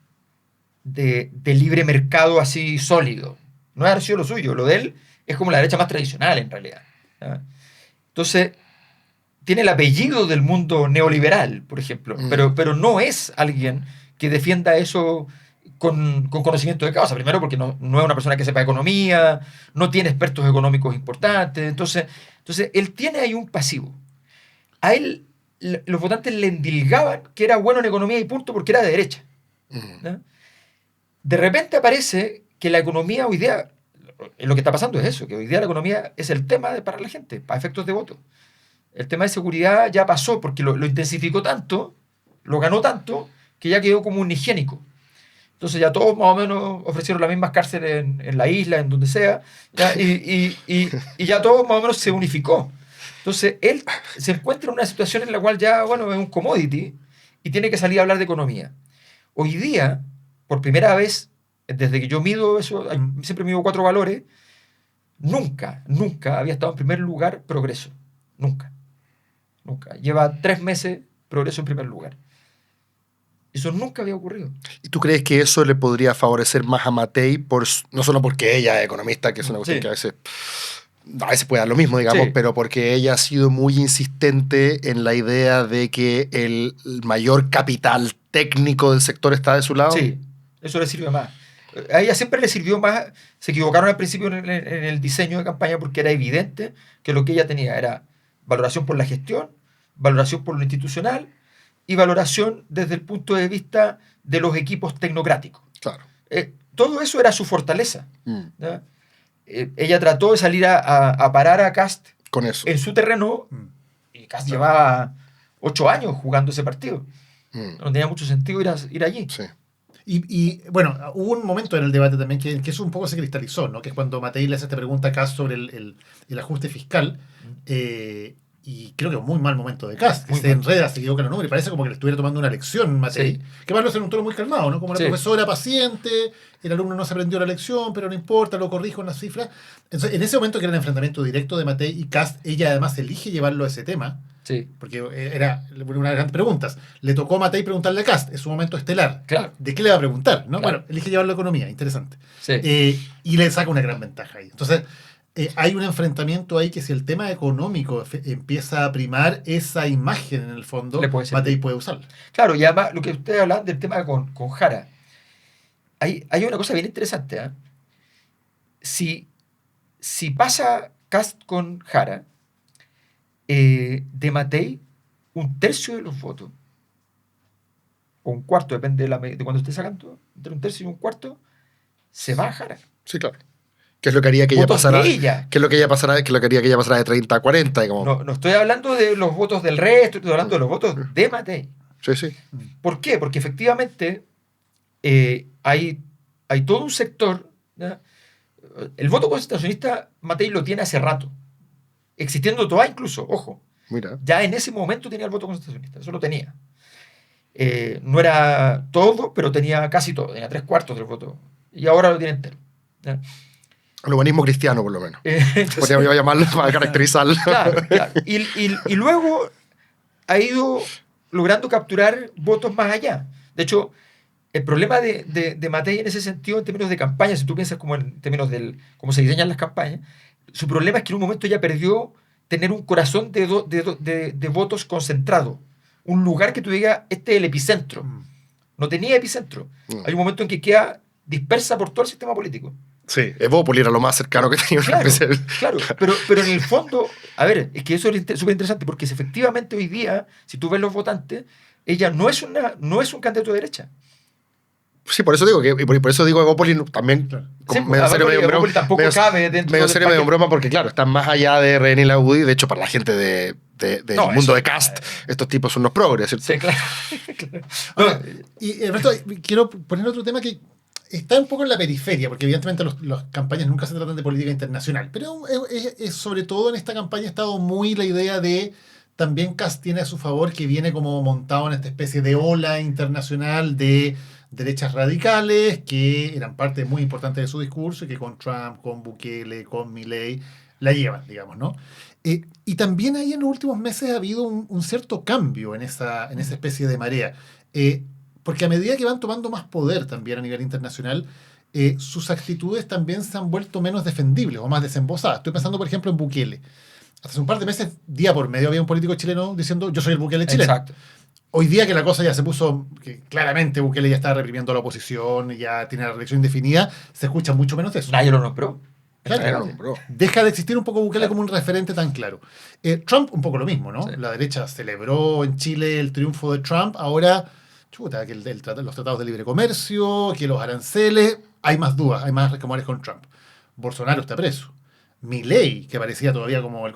de libre mercado así sólido. No ha sido lo suyo. Lo de él es como la derecha más tradicional, en realidad. ¿Ya? Entonces, tiene el apellido del mundo neoliberal, por ejemplo, pero no es alguien que defienda eso con conocimiento de causa. Primero, porque no es una persona que sepa economía, no tiene expertos económicos importantes. Entonces él tiene ahí un pasivo. A él los votantes le endilgaban que era bueno en economía y punto porque era de derecha. ¿Ya? De repente aparece que la economía hoy día, lo que está pasando es eso, que hoy día la economía es el tema para la gente, para efectos de voto. El tema de seguridad ya pasó porque lo intensificó tanto, lo ganó tanto, que ya quedó como un higiénico. Entonces ya todos más o menos ofrecieron las mismas cárceles en la isla, en donde sea, ¿ya? Y ya todo más o menos se unificó. Entonces él se encuentra en una situación en la cual ya, bueno, es un commodity y tiene que salir a hablar de economía. Hoy día, por primera vez, desde que yo mido eso, siempre mido 4 valores, nunca había estado en primer lugar Progreso. Nunca. Lleva 3 meses Progreso en primer lugar. Eso nunca había ocurrido. ¿Y tú crees que eso le podría favorecer más a Matei, no solo porque ella es economista, que es una cuestión Sí. que a veces puede dar lo mismo, digamos, Sí. pero porque ella ha sido muy insistente en la idea de que el mayor capital técnico del sector está de su lado? Sí, eso le sirve más. A ella siempre le sirvió más. Se equivocaron al principio en el diseño de campaña porque era evidente que lo que ella tenía era valoración por la gestión, valoración por lo institucional y valoración desde el punto de vista de los equipos tecnocráticos. Claro. Todo eso era su fortaleza. Mm. ¿Ya? Ella trató de salir a parar a Kast Con eso. en su terreno y Kast llevaba 8 años jugando ese partido. Mm. No tenía mucho sentido ir allí. Sí. Y bueno, hubo un momento en el debate también que eso un poco se cristalizó, ¿no? Que es cuando Matei le hace esta pregunta a Kast sobre el ajuste fiscal. Y creo que es un muy mal momento de Kast, que Muy se mal. enreda, se equivoca en los números y parece como que le estuviera tomando una lección Matei. Sí. Que más lo hace en un tono muy calmado, ¿no? Como la Sí. profesora paciente, el alumno no se aprendió la lección, pero no importa, lo corrijo en las cifras. Entonces, en ese momento que era el enfrentamiento directo de Matei y Kast, ella además elige llevarlo a ese tema. Sí, Porque era una de las grandes preguntas. Le tocó a Matei preguntarle a Kast, es su momento estelar. claro. ¿De qué le va a preguntar? ¿no? Claro. Bueno, elige llevarlo a economía, interesante. Sí. Y le saca una gran ventaja ahí. Entonces, hay un enfrentamiento ahí que si el tema económico empieza a primar, esa imagen en el fondo, Le puede servir. Matei puede usarla. Claro, y además lo que ustedes hablan del tema con Jara, hay una cosa bien interesante. ¿Eh? Si pasa Kast con Jara, de Matei, un tercio de los votos, o un cuarto, depende de cuando esté sacando, entre un tercio y un cuarto, se va a Jara. Sí, claro. ¿Qué es lo que haría que ella Votos pasara? de ella. ¿Qué es lo que ella pasara? ¿Qué es lo que haría que ella pasara de 30 a 40? Y como, No estoy hablando de los votos del resto, estoy hablando de los votos de Matei. sí, sí. ¿Por qué? Porque efectivamente hay todo un sector, ¿ya? El voto concentracionista Matei lo tiene hace rato, existiendo Toa incluso, ojo, Mira. ya en ese momento tenía el voto concentracionista, eso lo tenía. No era todo, pero tenía casi todo, tenía 3/4 del voto, y ahora lo tiene entero. ¿Ya? El humanismo cristiano, por lo menos. Entonces, Podríamos llamarlo para caracterizarlo. claro. Y luego ha ido logrando capturar votos más allá. De hecho, el problema de Matei en ese sentido, en términos de campaña, si tú piensas como en términos de cómo se diseñan las campañas, su problema es que en un momento ella perdió tener un corazón de votos concentrado. Un lugar que tú digas, este es el epicentro. No tenía epicentro. Hay un momento en que queda dispersa por todo el sistema político. Sí, Evópoli era lo más cercano que tenía una Claro, especie. claro, pero en el fondo, a ver, es que eso es súper interesante porque si efectivamente hoy día, si tú ves los votantes, ella no es un candidato de derecha. Sí, por eso digo que y por eso digo Evópoli también Claro. como Sí, medio pues, serio, medio en broma, Evópoli tampoco medio- cabe dentro medio del serio, medio en paquete. broma, porque claro, están más allá de René y la UDI. De hecho, para la gente del No, mundo eso- de Cast, estos tipos son unos progres, ¿cierto? Sí, claro. Ahora, No, y Alberto, quiero poner otro tema que está un poco en la periferia, porque evidentemente las campañas nunca se tratan de política internacional, pero es sobre todo en esta campaña ha estado muy la idea de también Kast tiene a su favor que viene como montado en esta especie de ola internacional de derechas radicales que eran parte muy importante de su discurso y que con Trump, con Bukele, con Milei la llevan, digamos, ¿no? Y también ahí en los últimos meses ha habido un cierto cambio en esa especie de marea. Porque a medida que van tomando más poder también a nivel internacional, sus actitudes también se han vuelto menos defendibles o más desembosadas. Estoy pensando, por ejemplo, en Bukele. Hasta hace un par de meses, día por medio, había un político chileno diciendo yo soy el Bukele chileno. exacto. Hoy día que la cosa ya se puso, que claramente Bukele ya está reprimiendo a la oposición, ya tiene la reelección indefinida, se escucha mucho menos de eso. Nadie lo nombró. Claro, Bro. deja de existir un poco Bukele Claro. como un referente tan claro. Trump, un poco lo mismo, ¿no? Sí. La derecha celebró en Chile el triunfo de Trump. Ahora, chuta, que los tratados de libre comercio, que los aranceles, hay más dudas, hay más resquemores con Trump. Bolsonaro está preso. Milei, que parecía todavía como el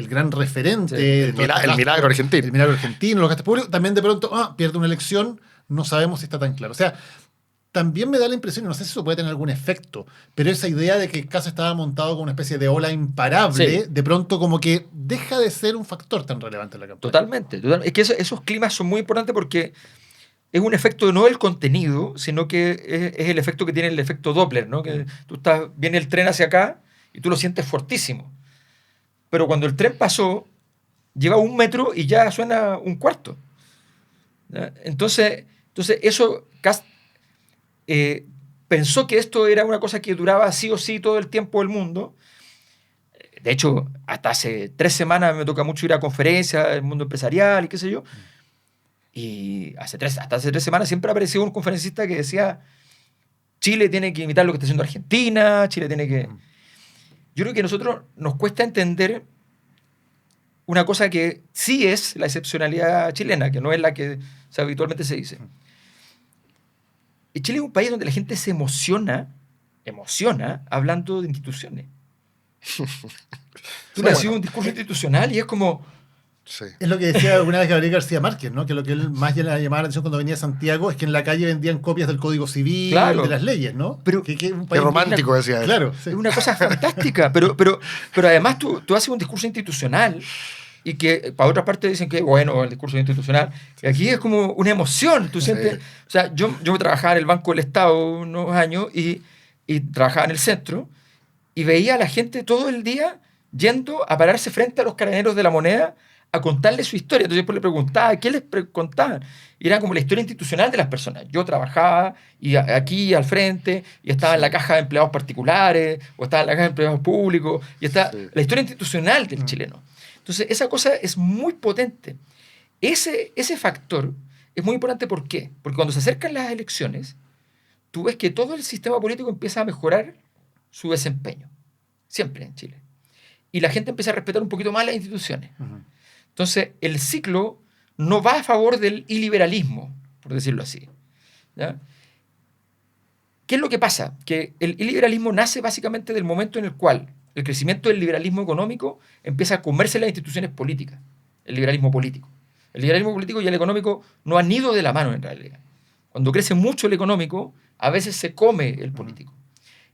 gran referente. Sí. de El todo este milagro gasto, argentino. El milagro argentino, los gastos públicos, también de pronto pierde una elección, no sabemos si está tan claro. O sea, también me da la impresión, y no sé si eso puede tener algún efecto, pero esa idea de que Kast estaba montado como una especie de ola imparable, Sí. de pronto como que deja de ser un factor tan relevante en la campaña. Totalmente. Es que esos climas son muy importantes porque es un efecto no del contenido, sino que es el efecto que tiene el efecto Doppler, ¿no? Que viene el tren hacia acá y tú lo sientes fortísimo. Pero cuando el tren pasó, lleva 1 metro y ya suena 1/4. ¿Ya? Entonces eso, Kast pensó que esto era una cosa que duraba sí o sí todo el tiempo del mundo. De hecho, hasta hace 3 semanas me toca mucho ir a conferencias del mundo empresarial y qué sé yo. Y hasta hace 3 semanas siempre apareció un conferencista que decía Chile tiene que imitar lo que está haciendo Argentina, Chile tiene que... Yo creo que a nosotros nos cuesta entender una cosa que sí es la excepcionalidad chilena, que no es la que habitualmente se dice. Y Chile es un país donde la gente se emociona hablando de instituciones. Tú le haces un discurso institucional y es como... Sí. Es lo que decía alguna vez Gabriel García Márquez, ¿no? Que lo que él más le llamaba la atención cuando venía a Santiago es que en la calle vendían copias del Código Civil, Claro. de las leyes, ¿no? Pero- que un Qué país- romántico decía él. Claro, sí. Es una cosa fantástica, pero además tú haces un discurso institucional y que para otra parte dicen que bueno el discurso institucional, y aquí es como una emoción, tú sientes, o sea, yo trabajaba en el Banco del Estado unos años y trabajaba en el centro y veía a la gente todo el día yendo a pararse frente a los carabineros de la moneda a contarle su historia. Entonces después le preguntaba, ¿qué les contaban? Y era como la historia institucional de las personas. Yo trabajaba y aquí al frente, y estaba en la caja de empleados particulares, o estaba en la caja de empleados públicos, y está la historia institucional del chileno. Entonces esa cosa es muy potente. Ese factor es muy importante. ¿Por qué? Porque cuando se acercan las elecciones, tú ves que todo el sistema político empieza a mejorar su desempeño. Siempre en Chile. Y la gente empieza a respetar un poquito más las instituciones. Entonces, el ciclo no va a favor del iliberalismo, por decirlo así. ¿Ya? ¿Qué es lo que pasa? Que el iliberalismo nace básicamente del momento en el cual el crecimiento del liberalismo económico empieza a comerse las instituciones políticas, el liberalismo político. El liberalismo político y el económico no han ido de la mano en realidad. Cuando crece mucho el económico, a veces se come el político.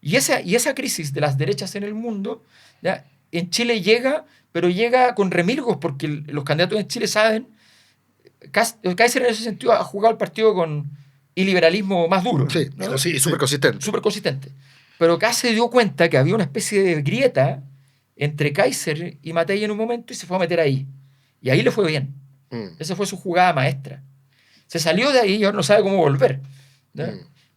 Y esa crisis de las derechas en el mundo, ¿ya? En Chile llega, pero llega con remilgos, porque los candidatos en Chile saben, Kaiser en ese sentido ha jugado el partido con iliberalismo más duro. Sí, ¿no? sí, súper consistente. Súper consistente. Pero acá se dio cuenta que había una especie de grieta entre Kaiser y Matei en un momento y se fue a meter ahí. Y ahí le fue bien. Esa fue su jugada maestra. Se salió de ahí y ahora no sabe cómo volver.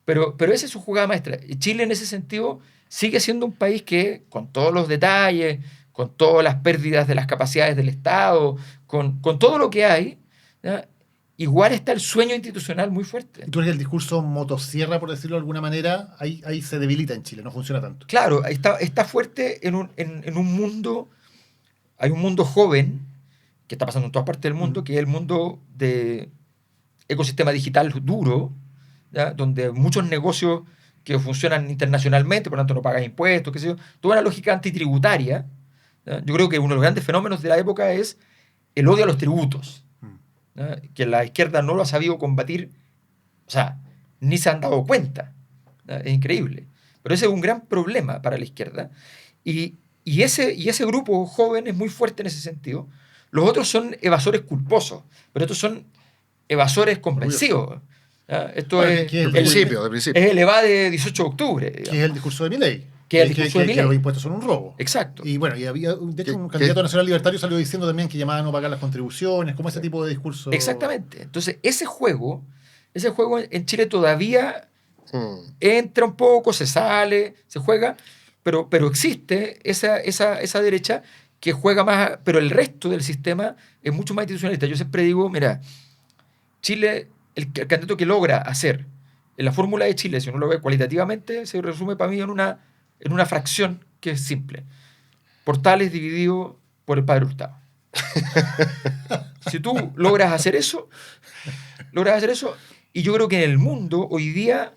Pero esa es su jugada maestra. Y Chile en ese sentido sigue siendo un país que, con todos los detalles, con todas las pérdidas de las capacidades del Estado, con todo lo que hay, ¿ya? Igual está el sueño institucional muy fuerte. ¿Y tú crees que el discurso motosierra, por decirlo de alguna manera, ahí se debilita en Chile, no funciona tanto? Claro, está fuerte en un mundo, hay un mundo joven que está pasando en todas partes del mundo, que es el mundo de ecosistema digital duro, ¿ya? Donde muchos negocios que funcionan internacionalmente, por lo tanto no pagan impuestos, qué sé yo, toda una lógica antitributaria. ¿Ya? Yo creo que uno de los grandes fenómenos de la época es el odio a los tributos, ¿ya? Que la izquierda no lo ha sabido combatir, o sea, ni se han dado cuenta. ¿Ya? Es increíble. Pero ese es un gran problema para la izquierda. Y ese grupo joven es muy fuerte en ese sentido. Los otros son evasores culposos, pero estos son evasores convencidos. ¿Ya? Esto es de principio. es el EVA de 18 de octubre. Que es el discurso de Milei. Que los impuestos son un robo. Exacto. Y bueno, y había, de hecho, un candidato nacional libertario salió diciendo también que llamaba a no pagar las contribuciones, como ese tipo de discurso. Exactamente. Entonces, ese juego en Chile todavía entra un poco, se sale, se juega, pero existe esa derecha que juega más, pero el resto del sistema es mucho más institucionalista. Yo siempre digo, mira, Chile, el candidato que logra hacer en la fórmula de Chile, si uno lo ve cualitativamente, se resume para mí en una fracción que es simple. Portales dividido por el Padre Hurtado. Si tú logras hacer eso, y yo creo que en el mundo hoy día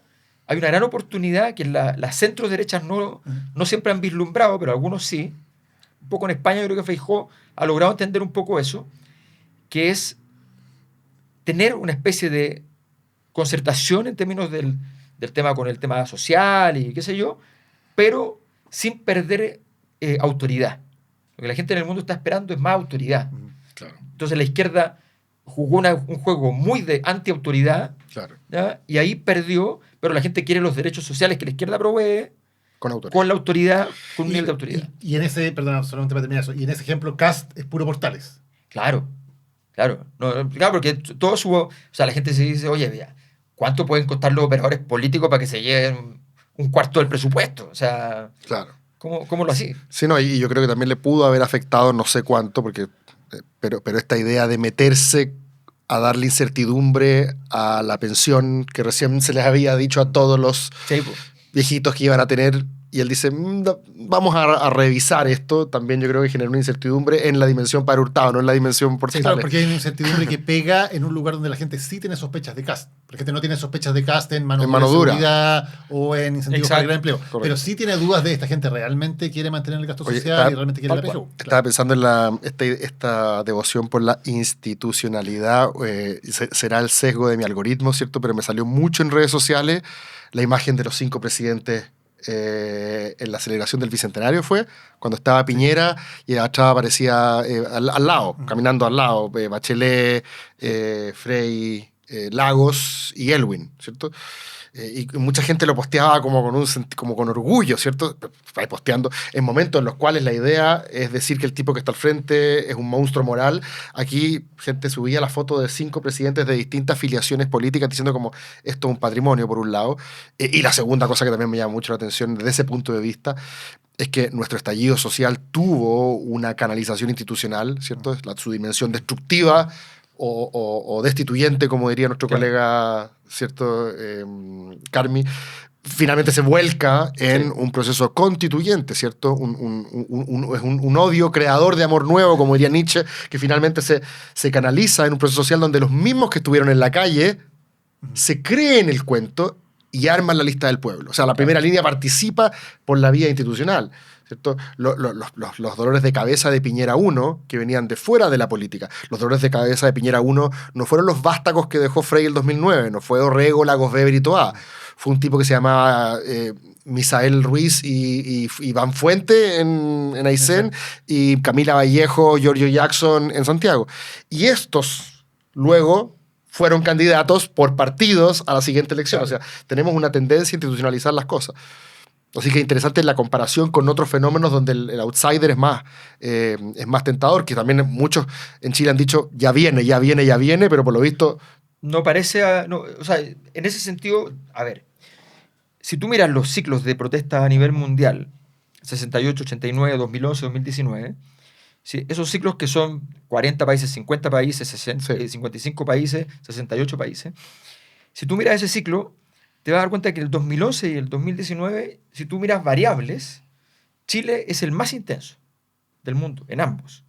hay una gran oportunidad que las centro derechas no siempre han vislumbrado, pero algunos sí. Un poco en España yo creo que Feijóo ha logrado entender un poco eso, que es tener una especie de concertación en términos del tema con el tema social y qué sé yo, pero sin perder autoridad. Lo que la gente en el mundo está esperando es más autoridad. Claro. Entonces la izquierda jugó un juego muy de anti-autoridad, Claro. ¿ya? Y ahí perdió, pero la gente quiere los derechos sociales que la izquierda provee Con autoridad. con la autoridad, con un nivel de autoridad. Y en ese, perdón, solamente para terminar eso, y en ese ejemplo, Kast es puro Portales. Claro. No, claro, porque todo o sea, la gente se dice, oye, vea, ¿cuánto pueden costar los operadores políticos para que se lleven un cuarto del presupuesto? O sea, Claro. ¿cómo lo hacía? Sí, no, y yo creo que también le pudo haber afectado no sé cuánto, porque, pero esta idea de meterse a darle incertidumbre a la pensión que recién se les había dicho a todos los Sí, pues. viejitos que iban a tener, y él dice, vamos a revisar esto, también yo creo que generó una incertidumbre en la dimensión Padre Hurtado, no en la dimensión Sí, Portales. claro, porque hay una incertidumbre que pega en un lugar donde la gente sí tiene sospechas de Kast. La gente no tiene sospechas de Kast en mano dura. seguridad o en incentivos para el gran empleo. Correcto. Pero sí tiene dudas de esta gente realmente quiere mantener el gasto Oye, social y realmente quiere la tal cual. PSU. Estaba pensando en esta devoción por la institucionalidad, será el sesgo de mi algoritmo, ¿cierto? Pero me salió mucho en redes sociales la imagen de los 5 presidentes en la celebración del Bicentenario fue, cuando estaba Piñera y atrás aparecía al lado, caminando al lado, Bachelet, Frei, Lagos y Elwin, ¿cierto? Y mucha gente lo posteaba como como con orgullo, ¿cierto? Ahí posteando en momentos en los cuales la idea es decir que el tipo que está al frente es un monstruo moral. Aquí gente subía la foto de 5 presidentes de distintas filiaciones políticas diciendo como esto es un patrimonio por un lado. Y la segunda cosa que también me llama mucho la atención desde ese punto de vista es que nuestro estallido social tuvo una canalización institucional, ¿cierto? Su dimensión destructiva o destituyente, como diría nuestro colega, ¿cierto? Carmi, finalmente se vuelca en un proceso constituyente, ¿cierto? Un odio creador de amor nuevo, como diría Nietzsche, que finalmente se canaliza en un proceso social donde los mismos que estuvieron en la calle se creen el cuento y arman la lista del pueblo. O sea, la primera línea participa por la vía institucional, ¿cierto? Los dolores de cabeza de Piñera 1, que venían de fuera de la política, los dolores de cabeza de Piñera 1 no fueron los vástagos que dejó Frey el 2009, no fue Orrego, Lagos Weber y Toá. Fue un tipo que se llamaba Misael Ruiz y Iván Fuente en Aysén, y Camila Vallejo, Giorgio Jackson en Santiago. Y estos luego fueron candidatos por partidos a la siguiente elección. Claro. O sea, tenemos una tendencia a institucionalizar las cosas. Así que interesante la comparación con otros fenómenos donde el outsider es más tentador, que también muchos en Chile han dicho, ya viene, pero por lo visto... No parece... o sea, en ese sentido, a ver, si tú miras los ciclos de protesta a nivel mundial, 68, 89, 2011, 2019... Sí, esos ciclos que son 40 países, 50 países, 55 países, 68 países. Si tú miras ese ciclo, te vas a dar cuenta que el 2011 y el 2019, si tú miras variables, Chile es el más intenso del mundo, en ambos.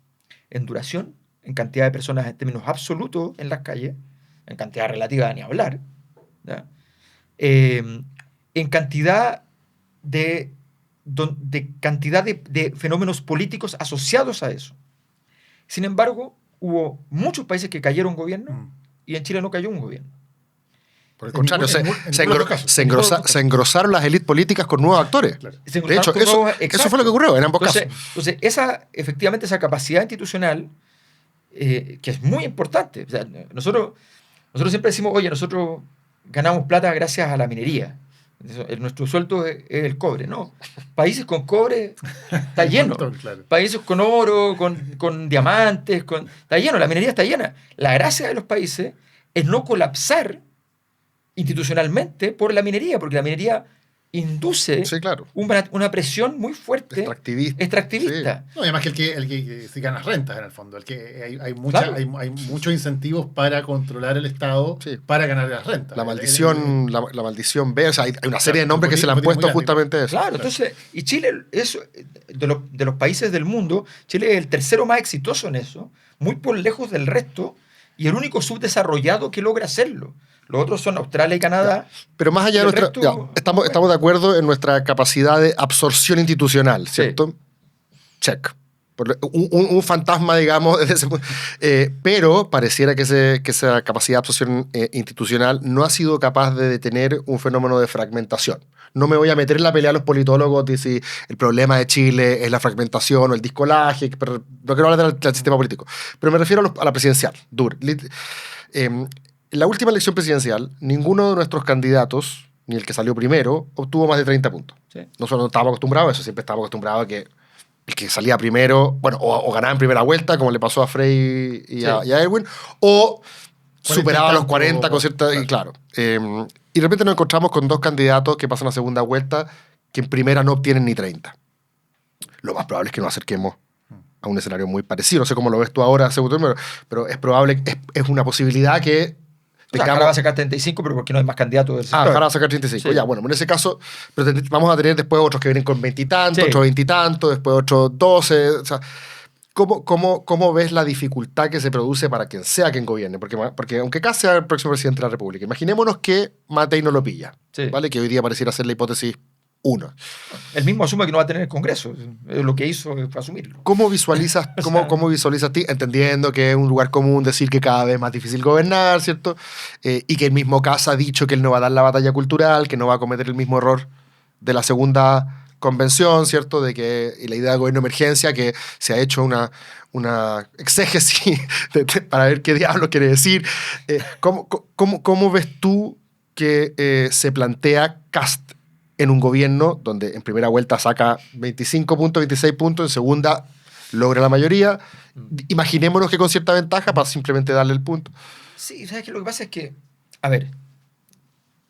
En duración, en cantidad de personas en términos absolutos en las calles, en cantidad relativa ni hablar, ¿ya? En cantidad de fenómenos políticos asociados a eso. Sin embargo, hubo muchos países que cayeron gobierno y en Chile no cayó un gobierno. Por el contrario, se engrosaron las élites políticas con nuevos actores. Claro. De hecho, eso fue lo que ocurrió en ambos casos. Entonces, efectivamente, esa capacidad institucional, que es muy importante. O sea, nosotros siempre decimos, oye, nosotros ganamos plata gracias a la minería. Nuestro sueldo es el cobre, ¿no? Países con cobre está lleno. Claro. Países con oro, con diamantes, está lleno, la minería está llena. La gracia de los países es no colapsar institucionalmente por la minería, porque la minería induce una presión muy fuerte extractivista. Sí. No, además que el que se gana rentas en el fondo, hay muchos incentivos para controlar el Estado para ganar las rentas. La maldición B, o sea, hay una serie de nombres que se le han puesto justamente a eso. Claro, entonces, y Chile, de los países del mundo, Chile es el tercero más exitoso en eso, muy por lejos del resto, y el único subdesarrollado que logra hacerlo. Los otros son Australia y Canadá. Pero más allá de nuestra... estamos de acuerdo en nuestra capacidad de absorción institucional, ¿cierto? Sí. Check. Un fantasma, digamos, desde ese punto. Pero pareciera que esa capacidad de absorción institucional no ha sido capaz de detener un fenómeno de fragmentación. No me voy a meter en la pelea a los politólogos de si el problema de Chile es la fragmentación o el discolaje, pero no quiero hablar del sistema político. Pero me refiero a la presidencial. En la última elección presidencial, ninguno de nuestros candidatos, ni el que salió primero, obtuvo más de 30 puntos. Sí. Nosotros no estábamos acostumbrados a eso, siempre estábamos acostumbrados a que el que salía primero, bueno, o ganaba en primera vuelta, como le pasó a Frey y a Erwin, o superaba los 40 con cierta... Claro. Y de repente nos encontramos con dos candidatos que pasan a segunda vuelta que en primera no obtienen ni 30. Lo más probable es que nos acerquemos a un escenario muy parecido. No sé cómo lo ves tú ahora, segundo, pero es probable, es una posibilidad que... Jara va a sacar 35, pero porque no hay más candidatos del sector. Jara va a sacar 35. Sí. Ya, bueno, en ese caso, pero vamos a tener después otros que vienen con 20 y tantos, otros 20 y tantos, después otros 12. O sea, ¿cómo ves la dificultad que se produce para quien sea quien gobierne? Porque aunque Kast sea el próximo presidente de la República, imaginémonos que Matei no lo pilla, ¿vale? Que hoy día pareciera ser la hipótesis 1. Él mismo asume que no va a tener el Congreso. Lo que hizo fue asumirlo. ¿Cómo visualizas ti, entendiendo que es un lugar común decir que cada vez es más difícil gobernar, ¿cierto? Y que el mismo Kast ha dicho que él no va a dar la batalla cultural, que no va a cometer el mismo error de la segunda convención, ¿cierto? De que y la idea de gobierno de emergencia, que se ha hecho una exégesis para ver qué diablo quiere decir. ¿Cómo ves tú que se plantea Kast en un gobierno donde en primera vuelta saca 25 puntos, 26 puntos, en segunda logra la mayoría. Imaginémonos que con cierta ventaja para simplemente darle el punto. Sí, ¿sabes qué? Lo que pasa es que, a ver,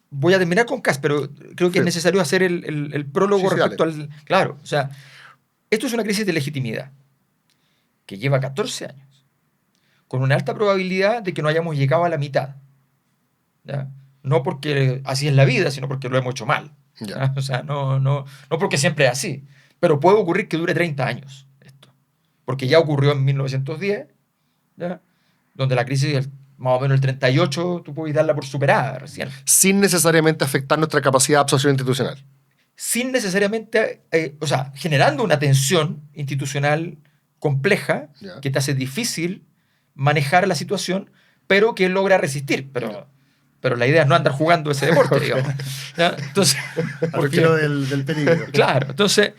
voy a terminar con Kast, pero creo que Sí. es necesario hacer el prólogo Sí, respecto dale. al... Claro, o sea, esto es una crisis de legitimidad que lleva 14 años, con una alta probabilidad de que no hayamos llegado a la mitad. ¿Ya? No porque así es la vida, sino porque lo hemos hecho mal. Ya. ¿Ya? O sea, no porque siempre es así. Pero puede ocurrir que dure 30 años esto. Porque ya ocurrió en 1910, ¿ya? Donde la crisis, más o menos el 38, tú puedes darla por superada recién. Sin necesariamente afectar nuestra capacidad de absorción institucional. Sin necesariamente, o sea, generando una tensión institucional compleja Ya. que te hace difícil manejar la situación, pero que logra resistir. Pero la idea es no andar jugando ese deporte, digamos. ¿Ya? Entonces, Al porque- filo del peligro. claro, entonces,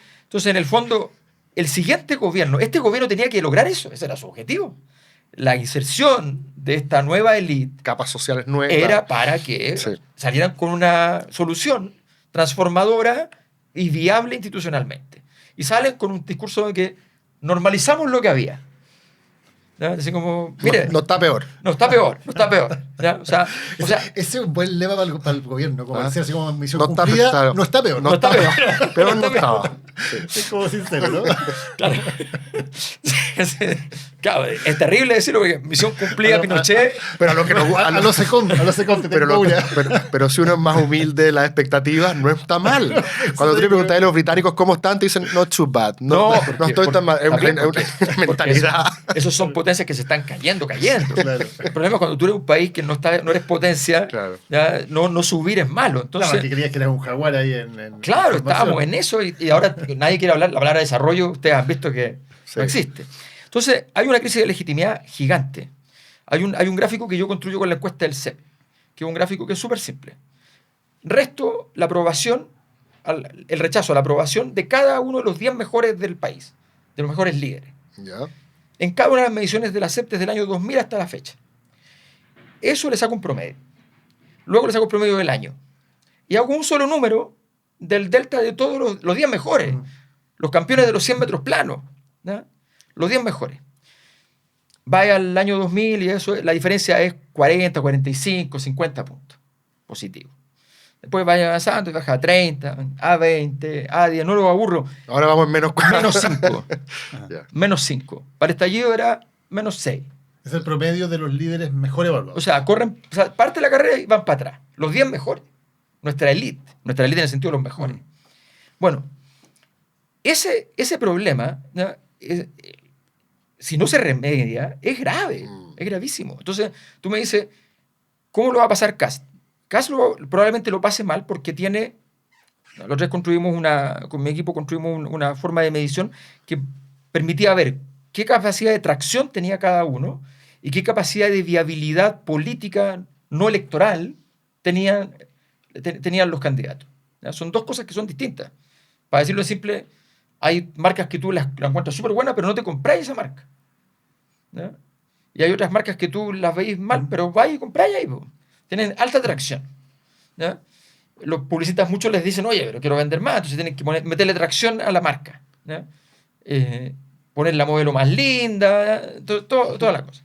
en el fondo, el siguiente gobierno, este gobierno tenía que lograr eso, ese era su objetivo. La inserción de esta nueva élite Capas sociales nuevas. era para que Sí. salieran con una solución transformadora y viable institucionalmente. Y salen con un discurso de que normalizamos lo que había. ¿Ya? Así como, mire, No está peor. no está peor, no está peor. ¿Ya? O sea, Ese es un buen lema para el gobierno, como Ah. decir así como misión No está cumplida, claro. no está peor. No está peor. Peor no está estaba. Es como sincero, ¿no? claro. Claro, es terrible decirlo porque misión cumplida, Pinochet. Pero a lo que nos A los secom, te pero, tengo una. pero si uno es más humilde de las expectativas, no está mal. Cuando tú le preguntas a los británicos cómo están, te dicen, not too bad. No estoy tan mal. Es una porque mentalidad. esos son potencias que se están cayendo. Claro. El problema es cuando tú eres un país que no eres potencia, Claro. ya, no subir es malo. Claro, Entonces, que creías que eras un jaguar ahí en claro, formación. estábamos en eso y ahora nadie quiere hablar. La palabra desarrollo, ustedes han visto que Sí. no existe. Entonces, hay una crisis de legitimidad gigante. Hay un gráfico que yo construyo con la encuesta del CEP, que es un gráfico que es súper simple. Resto la aprobación, el rechazo a la aprobación de cada uno de los 10 mejores del país, de los mejores líderes, Ya. en cada una de las mediciones de la CEP desde el año 2000 hasta la fecha. Eso le saco un promedio. Luego le saco el promedio del año. Y hago un solo número del delta de todos los 10 mejores. Los campeones de los 100 metros planos. ¿Ya? Los 10 mejores. Vaya al año 2000 y eso, la diferencia es 40, 45, 50 puntos positivos. Después vaya avanzando y baja a 30, a 20, a 10, no lo aburro. Ahora vamos en menos 4. Menos 5. Ya. Menos 5. Para el estallido era menos 6. Es el promedio de los líderes mejor evaluados. O sea, parte de la carrera y van para atrás. Los 10 mejores. Nuestra élite en el sentido de los mejores. Bueno, ese problema, ¿no? Si no se remedia, es grave, es gravísimo. Entonces, tú me dices, ¿cómo lo va a pasar Kast? Kast probablemente lo pase mal porque tiene... Los tres con mi equipo construimos una forma de medición que permitía ver qué capacidad de tracción tenía cada uno y qué capacidad de viabilidad política no electoral tenían los candidatos. ¿Ya? Son dos cosas que son distintas. Para decirlo simple, hay marcas que tú las encuentras súper buenas, pero no te compráis esa marca. ¿Ya? Y hay otras marcas que tú las veis mal, pero vais y compráis ahí. Po. Tienen alta atracción. ¿Ya? Los publicistas muchos les dicen, oye, pero quiero vender más, entonces tienen que meterle tracción a la marca. ¿Ya? Poner la modelo más linda, toda la cosa.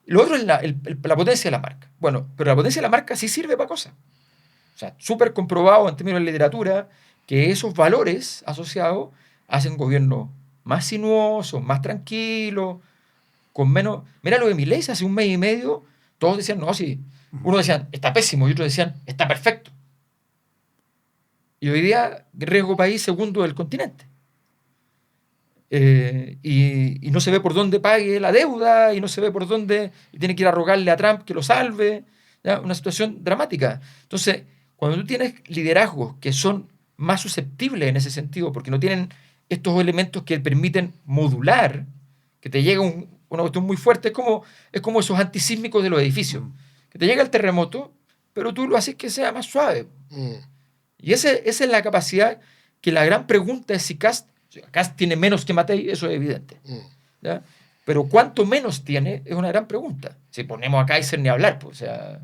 Lo otro es la potencia de la marca. Bueno, pero la potencia de la marca sí sirve para cosas. O sea, súper comprobado en términos de literatura que esos valores asociados hacen gobiernos más sinuosos, más tranquilos, con menos... Mira lo de Milei, hace un mes y medio, todos decían, no, sí. Unos decían, está pésimo, y otros decían, está perfecto. Y hoy día, riesgo país segundo del continente. Y no se ve por dónde pague la deuda, y no se ve por dónde tiene que ir a rogarle a Trump que lo salve. ¿Ya? Una situación dramática. Entonces, cuando tú tienes liderazgos que son más susceptibles en ese sentido, porque no tienen estos elementos que permiten modular, que te llega una cuestión muy fuerte, es como esos antisísmicos de los edificios, que te llega el terremoto, pero tú lo haces que sea más suave. Y esa es la capacidad que la gran pregunta es si Kast tiene menos que Matei, eso es evidente. ¿Ya? Pero cuánto menos tiene es una gran pregunta. Si ponemos a Kaiser ni hablar, pues, o sea,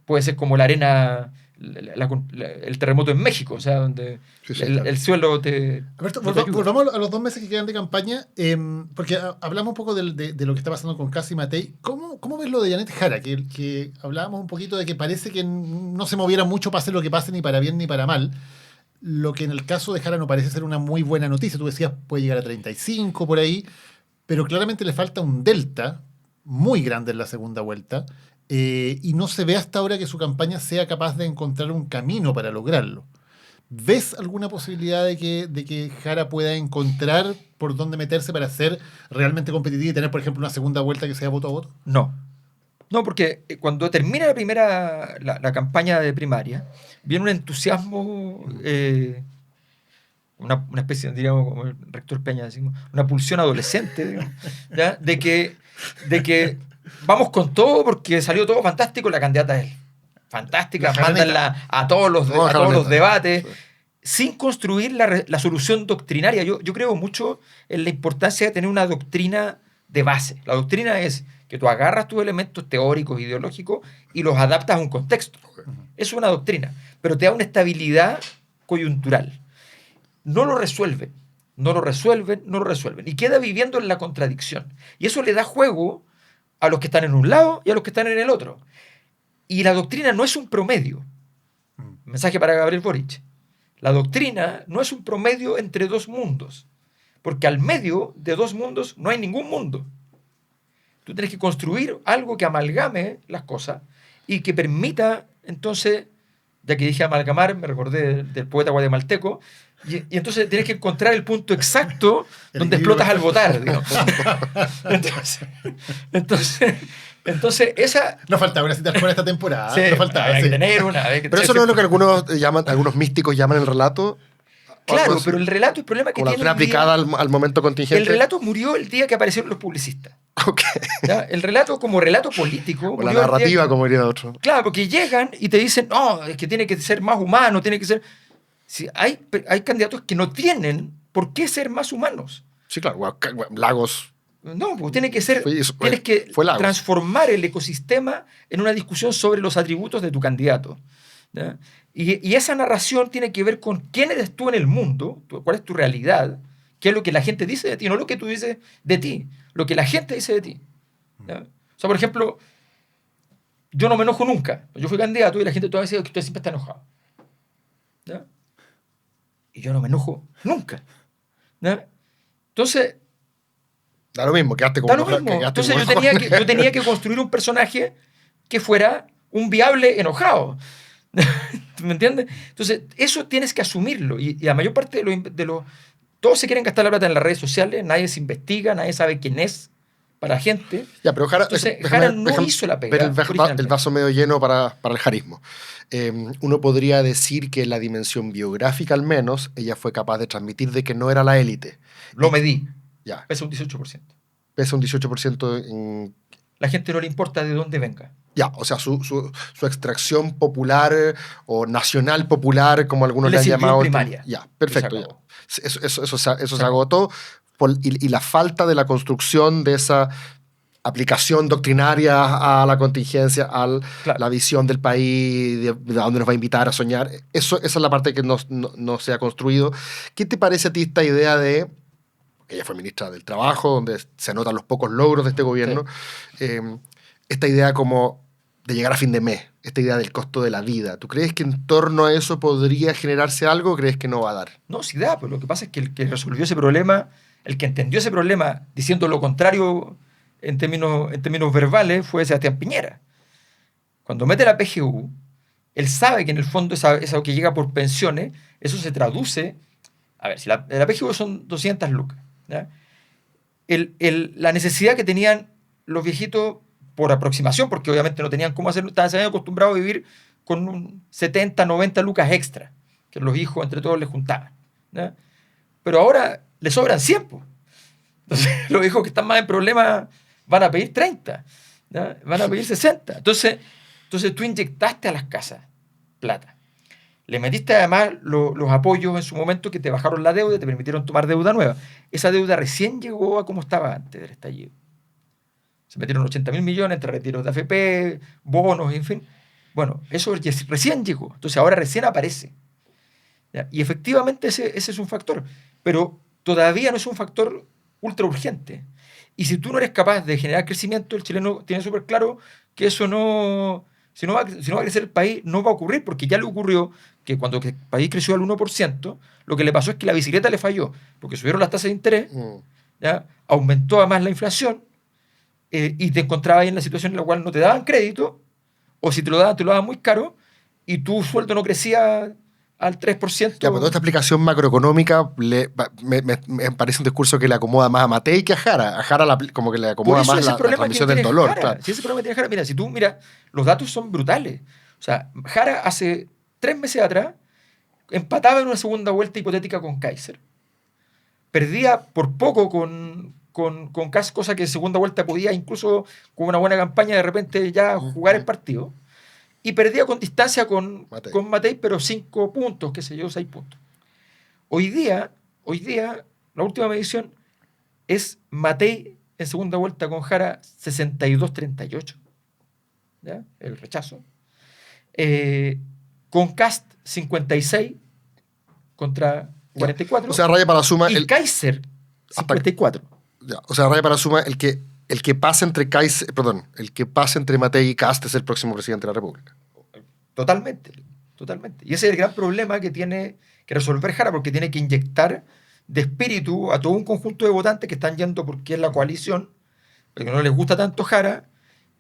puede ser como la arena, el terremoto en México, o sea, donde Sí, claro. el suelo Alberto, no te ayuda. volvamos a los 2 meses que quedan de campaña, porque hablamos un poco de lo que está pasando con Cassi y Matei. ¿Cómo ves lo de Janet Jara? Que hablábamos un poquito de que parece que no se moviera mucho pase lo que pase, ni para bien ni para mal. Lo que en el caso de Jara no parece ser una muy buena noticia. Tú decías, puede llegar a 35 por ahí, pero claramente le falta un delta muy grande en la segunda vuelta, y no se ve hasta ahora que su campaña sea capaz de encontrar un camino para lograrlo. ¿Ves alguna posibilidad de que Jara pueda encontrar por dónde meterse para ser realmente competitiva y tener, por ejemplo, una segunda vuelta que sea voto a voto? No. No, porque cuando termina la campaña de primaria, viene un entusiasmo, una especie, digamos, como el rector Peña, decimos, una pulsión adolescente, digamos, ¿ya? De que vamos con todo porque salió todo fantástico, la candidata es fantástica, La Jaraneta. mándanla a todos los Jaraneta. debates, Sí. sin construir la solución doctrinaria. Yo creo mucho en la importancia de tener una doctrina de base. La doctrina es que tú agarras tus elementos teóricos, ideológicos y los adaptas a un contexto. Es una doctrina, pero te da una estabilidad coyuntural. No lo resuelven, no lo resuelven, no lo resuelven. Y queda viviendo en la contradicción. Y eso le da juego a los que están en un lado y a los que están en el otro. Y la doctrina no es un promedio. Mensaje para Gabriel Boric. La doctrina no es un promedio entre dos mundos, porque al medio de dos mundos no hay ningún mundo. Tú tienes que construir algo que amalgame las cosas y que permita, entonces, ya que dije amalgamar, me recordé del poeta guatemalteco, y entonces tienes que encontrar el punto exacto El donde equilibrio explotas al votar. Digamos. Entonces, esa... No faltaba una cita con esta temporada. Sí, no faltaba. había Sí. que tener una. Había que Pero eso no es lo que algunos místicos llaman el relato. Claro, pero el relato, el problema que Como la tiene doctrina hoy día- aplicada al momento contingente. el relato murió el día que aparecieron los publicistas. Ok. ¿Ya? El relato como relato político. O la murió el día narrativa, que- como diría otro. Claro, porque llegan y te dicen, no, es que tiene que ser más humano, tiene que ser... Sí, hay candidatos que no tienen por qué ser más humanos. Sí, claro. Lagos. No, pues tiene que ser... Fue Tienes que fue Lagos. transformar el ecosistema en una discusión sobre los atributos de tu candidato. ¿Ya? Y esa narración tiene que ver con quién eres tú en el mundo, cuál es tu realidad, qué es lo que la gente dice de ti, no lo que tú dices de ti, lo que la gente dice de ti. ¿Ya? O sea, por ejemplo, yo no me enojo nunca. Yo fui candidato y la gente todavía dice que usted siempre está enojado. ¿Ya? Y yo no me enojo nunca. ¿Ya? Entonces, Da lo mismo, quedaste como da lo enojado, mismo. quedaste Entonces como yo tenía que construir un personaje que fuera un viable enojado. ¿Me entiendes? Entonces, eso tienes que asumirlo. Y la mayor parte de los... Todos se quieren gastar la plata en las redes sociales, nadie se investiga, nadie sabe quién es para la gente. Ya, pero Jara, Entonces, Jara no hizo la pega Ver el originalmente. vaso medio lleno para el jarismo. Uno podría decir que en la dimensión biográfica, al menos, ella fue capaz de transmitir de que no era la élite. Lo medí, Ya, pesa un 18%. pesa un 18% en... La gente no le importa de dónde venga. Ya, o sea, su extracción popular o nacional popular, como algunos Le le han sirvió llamado. primaria. Ya, perfecto. Se Ya. acabó. Eso se agotó. Y la falta de la construcción de esa aplicación doctrinaria a la contingencia, a Claro. la visión del país, de dónde nos va a invitar a soñar. Esa es la parte que no se ha construido. ¿Qué te parece a ti esta idea de... Ella fue ministra del Trabajo, donde se notan los pocos logros de este gobierno. Esta idea como de llegar a fin de mes, esta idea del costo de la vida. ¿Tú crees que en torno a eso podría generarse algo o crees que no va a dar? No, sí da, pero lo que pasa es que el que resolvió ese problema, el que entendió ese problema diciendo lo contrario en términos verbales fue Sebastián Piñera. Cuando mete la PGU, él sabe que en el fondo esa que llega por pensiones, eso se traduce... A ver, si la PGU son 200 lucas. ¿Ya? La necesidad que tenían los viejitos por aproximación, porque obviamente no tenían cómo hacerlo, se habían acostumbrado a vivir con 70, 90 lucas extra, que los hijos entre todos les juntaban. ¿Ya? Pero ahora le sobran 100. Po. Entonces, los hijos que están más en problemas van a pedir 30, ¿ya? Van a pedir 60. Entonces tú inyectaste a las casas plata. Le metiste además los apoyos en su momento que te bajaron la deuda y te permitieron tomar deuda nueva. Esa deuda recién llegó a como estaba antes del estallido. Se metieron 80.000 millones entre retiros de AFP, bonos, en fin. Bueno, eso recién llegó, entonces ahora recién aparece. ¿Ya? Y efectivamente ese es un factor, pero todavía no es un factor ultra urgente. Y si tú no eres capaz de generar crecimiento, el chileno tiene súper claro que eso no... Si no va a crecer el país, no va a ocurrir, porque ya le ocurrió que cuando el país creció al 1%, lo que le pasó es que la bicicleta le falló, porque subieron las tasas de interés, ¿ya? Aumentó además la inflación, y te encontrabas ahí en la situación en la cual no te daban crédito, o si te lo daban muy caro, y tu sueldo no crecía al 3%. Ya, pues toda esta explicación macroeconómica me parece un discurso que le acomoda más a Matei que a Jara. A Jara como que le acomoda más la transmisión del dolor. Jara. Claro. Si ese problema tiene Jara, mira, si tú miras, los datos son brutales. O sea, Jara hace 3 meses atrás empataba en una segunda vuelta hipotética con Kaiser. Perdía por poco con Kass, cosa que en segunda vuelta podía, incluso con una buena campaña, de repente ya jugar el partido. Y perdía con distancia con Matei, pero 5 puntos, qué sé yo, 6 puntos. Hoy día, la última medición es Matei en segunda vuelta con Jara 62-38. ¿Ya? El rechazo. Con Kast 56 contra 44. O sea, raya para la suma. Y Kaiser 54. O sea, raya para la suma el que pase entre el que pase entre Matei y Kast es el próximo presidente de la República. Totalmente. Y ese es el gran problema que tiene que resolver Jara, porque tiene que inyectar de espíritu a todo un conjunto de votantes que están yendo porque es la coalición, porque no les gusta tanto Jara,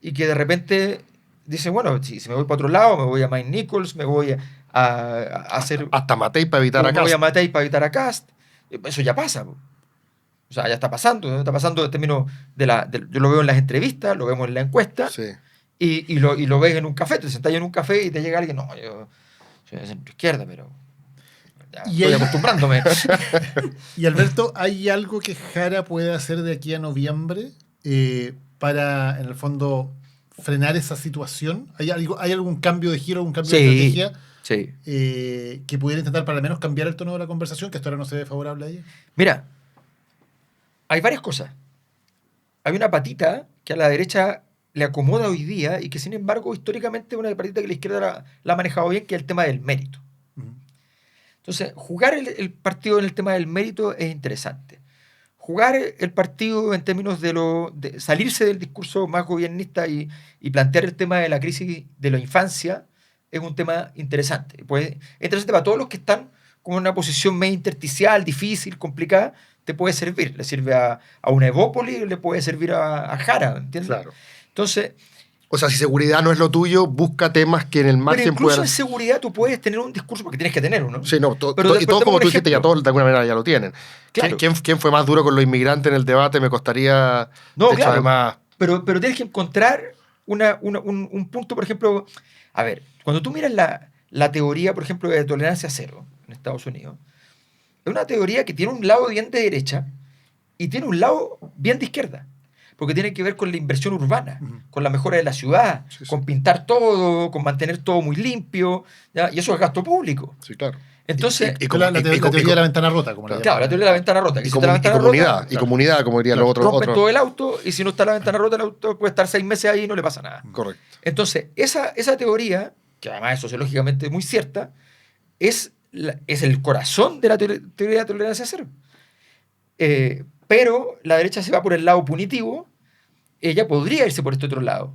y que de repente dicen, bueno, si me voy para otro lado, me voy a Mike Nichols, me voy a hacer... Hasta Matei para evitar a Kast. Me voy a Matei para evitar a Kast. Eso ya pasa. O sea, ya está pasando en términos yo lo veo en las entrevistas, lo vemos en la encuesta, Sí. y lo ves en un café, te sentás en un café y te llega alguien, no, yo soy de centro izquierda, pero ya estoy acostumbrándome. Y Alberto, ¿hay algo que Jara puede hacer de aquí a noviembre para, en el fondo, frenar esa situación? ¿Hay algún cambio de giro, algún cambio de estrategia que pudiera intentar para al menos cambiar el tono de la conversación, que hasta ahora no se ve favorable a ella? Mira, hay varias cosas. Hay una patita que a la derecha le acomoda hoy día y que, sin embargo, históricamente es una patita que la izquierda la ha manejado bien, que es el tema del mérito. Entonces, jugar el partido en el tema del mérito es interesante. Jugar el partido en términos de salirse del discurso más gobiernista y plantear el tema de la crisis de la infancia es un tema interesante. Pues, es interesante para todos los que están como en una posición medio intersticial, difícil, complicada, te puede servir. Le sirve a una Evópolis, le puede servir a Jara, ¿entiendes? Claro. Entonces... O sea, si seguridad no es lo tuyo, busca temas que en el margen pero incluso puedan... en seguridad tú puedes tener un discurso, porque tienes que tener uno. Sí, no, y después todos, como tú dijiste, ya ejemplo. todos de alguna manera ya lo tienen. Claro. ¿Quién fue más duro con los inmigrantes en el debate? Me costaría... No, de hecho, claro. además... Pero tienes que encontrar un punto, por ejemplo... A ver, cuando tú miras la teoría, por ejemplo, de tolerancia cero en Estados Unidos, es una teoría que tiene un lado bien de derecha y tiene un lado bien de izquierda. Porque tiene que ver con la inversión urbana, con la mejora de la ciudad, con pintar todo, con mantener todo muy limpio, ¿ya? Y eso es gasto público. Sí, claro. Entonces, la teoría de la ventana rota, como claro, la teoría de la ventana rota. Y comunidad, rota, comunidad, como dirían los otros. Rompen todo el auto, y si no está la ventana rota, el auto puede estar 6 meses ahí y no le pasa nada. Correcto. Entonces, esa teoría, que además es sociológicamente muy cierta, es el corazón de la teoría de la tolerancia cero. Pero la derecha se va por el lado punitivo, ella podría irse por este otro lado.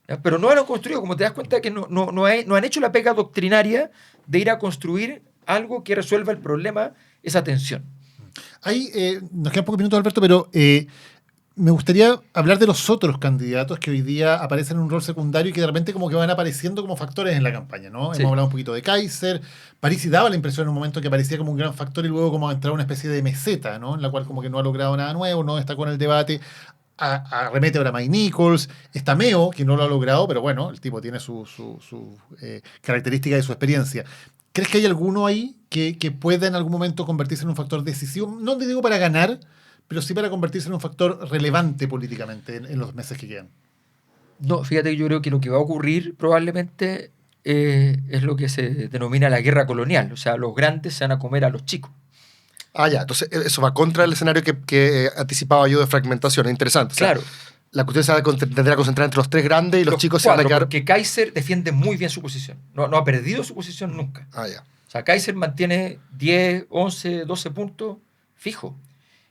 ¿Ya? Pero no lo han construido, como te das cuenta que no han hecho la pega doctrinaria de ir a construir algo que resuelva el problema, esa tensión. Nos quedan pocos minutos, Alberto, pero me gustaría hablar de los otros candidatos que hoy día aparecen en un rol secundario y que de repente como que van apareciendo como factores en la campaña, ¿no? Sí. Hemos hablado un poquito de Kaiser. Parisi daba la impresión en un momento que parecía como un gran factor y luego como entraba una especie de meseta, ¿no? En la cual como que no ha logrado nada nuevo, no destacó en el debate. Arremete ahora Mike Nichols. Está Meo, que no lo ha logrado, pero bueno, el tipo tiene su característica y su experiencia. ¿Crees que hay alguno ahí que pueda en algún momento convertirse en un factor decisivo? No te digo para ganar, pero sí para convertirse en un factor relevante políticamente en los meses que quedan. No, fíjate que yo creo que lo que va a ocurrir probablemente es lo que se denomina la guerra colonial. O sea, los grandes se van a comer a los chicos. Ah, ya. Entonces, eso va contra el escenario que anticipaba yo de fragmentación. Es interesante. O sea, Claro. La cuestión se va a tendrá que concentrar entre los tres grandes y los chicos se van a cuatro, quedar... Porque Kaiser defiende muy bien su posición. No ha perdido su posición nunca. Ya. O sea, Kaiser mantiene 10, 11, 12 puntos fijo.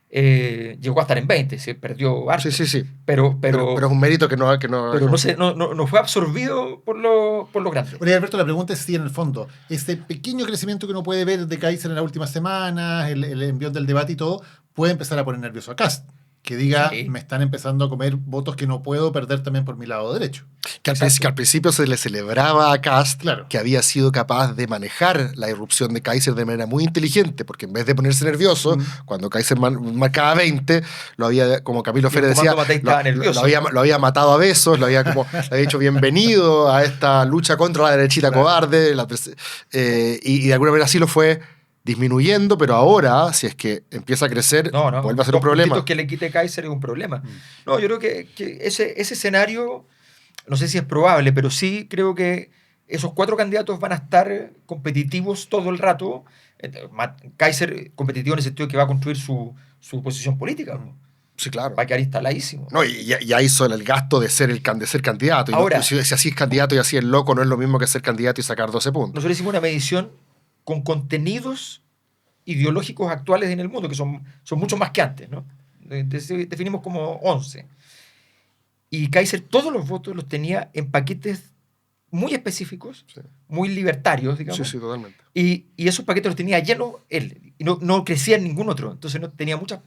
Llegó a estar en 20, se perdió harto. Sí. Pero es un mérito que no fue absorbido por los grandes. Bueno, y Alberto, la pregunta es si en el fondo, ese pequeño crecimiento que uno puede ver de Kaiser en las últimas semanas, el envión del debate y todo, puede empezar a poner nervioso a Kast. Que diga, Sí. me están empezando a comer votos que no puedo perder también por mi lado derecho. Que al principio se le celebraba a Kast Claro. que había sido capaz de manejar la irrupción de Kaiser de manera muy inteligente, porque en vez de ponerse nervioso, cuando Kaiser marcaba 20, lo había, como Camilo Fere decía, lo había matado a besos, le había dicho bienvenido a esta lucha contra la derechita cobarde, y de alguna manera así lo fue disminuyendo, pero ahora, si es que empieza a crecer, vuelve a ser un problema. Los que le quite Kaiser es un problema. No, yo creo que ese escenario, no sé si es probable, pero sí creo que esos 4 candidatos van a estar competitivos todo el rato. Kaiser competitivo en el sentido de que va a construir su posición política. Sí, claro. Va a quedar instaladísimo. No, y ya hizo el gasto de ser candidato. Ahora, si así es candidato y así es loco, no es lo mismo que ser candidato y sacar 12 puntos. Nosotros hicimos una medición con contenidos ideológicos actuales en el mundo, que son mucho más que antes, ¿no? Definimos como 11. Y Kaiser todos los votos los tenía en paquetes muy específicos, muy libertarios, digamos. Sí, totalmente. Y esos paquetes los tenía llenos él. Y no crecía en ningún otro. Entonces no tenía mucha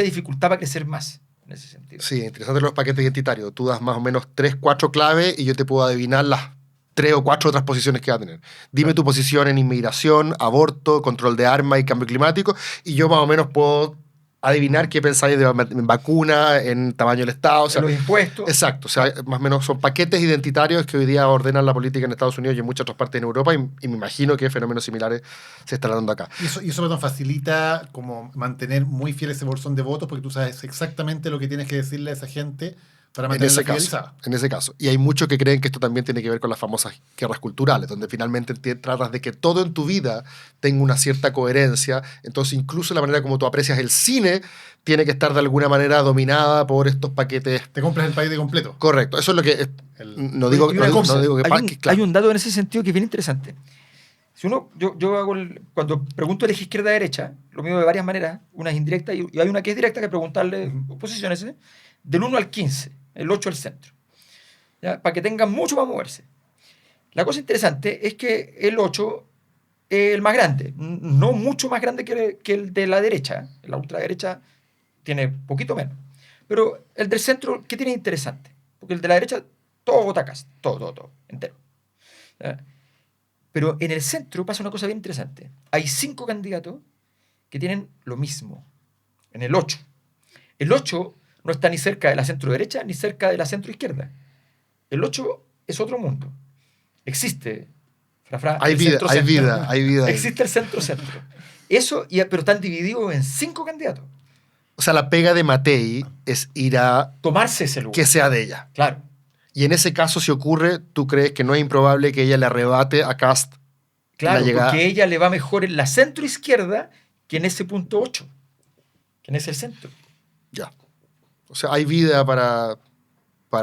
dificultad para crecer más en ese sentido. Sí, interesante los paquetes identitarios. Tú das más o menos 3, 4 claves y yo te puedo adivinar las 3 o 4 otras posiciones que va a tener. Dime tu posición en inmigración, aborto, control de armas y cambio climático, y yo más o menos puedo adivinar qué pensáis de vacuna, en tamaño del Estado. O sea, los impuestos. Exacto. O sea, más o menos son paquetes identitarios que hoy día ordenan la política en Estados Unidos y en muchas otras partes en Europa, y me imagino que fenómenos similares se están dando acá. Y eso perdón, facilita como mantener muy fiel ese bolsón de votos, porque tú sabes exactamente lo que tienes que decirle a esa gente para mantenerla fidelizada. En ese caso. Y hay muchos que creen que esto también tiene que ver con las famosas guerras culturales, donde finalmente tratas de que todo en tu vida tenga una cierta coherencia. Entonces, incluso la manera como tú aprecias el cine tiene que estar de alguna manera dominada por estos paquetes. Te compras el país de completo. Correcto. Eso es lo que... No digo que hay un dato en ese sentido que es bien interesante. Si yo hago cuando pregunto elegir izquierda-derecha, lo mido de varias maneras, una es indirecta y hay una que es directa, que preguntarle posiciones, del 1 al 15, el 8 al centro, ¿ya? Para que tengan mucho para moverse. La cosa interesante es que el 8 es el más grande, no mucho más grande que el de la derecha. La ultraderecha tiene poquito menos. Pero el del centro, ¿qué tiene interesante? Porque el de la derecha, todo vota Kast, todo, entero. ¿Ya? Pero en el centro pasa una cosa bien interesante. Hay 5 candidatos que tienen lo mismo. En el 8. El 8 no está ni cerca de la centro-derecha ni cerca de la centro-izquierda. El 8 es otro mundo. Existe. Hay vida. Existe el centro-centro. Eso, pero están divididos en 5 candidatos. O sea, la pega de Matei es ir a... tomarse ese lugar. Que sea de ella. Claro. Y en ese caso, si ocurre, ¿tú crees que no es improbable que ella le arrebate a Kast? Claro, porque ella le va mejor en la centro-izquierda que en ese punto 8, que en ese centro. Ya. O sea, hay vida para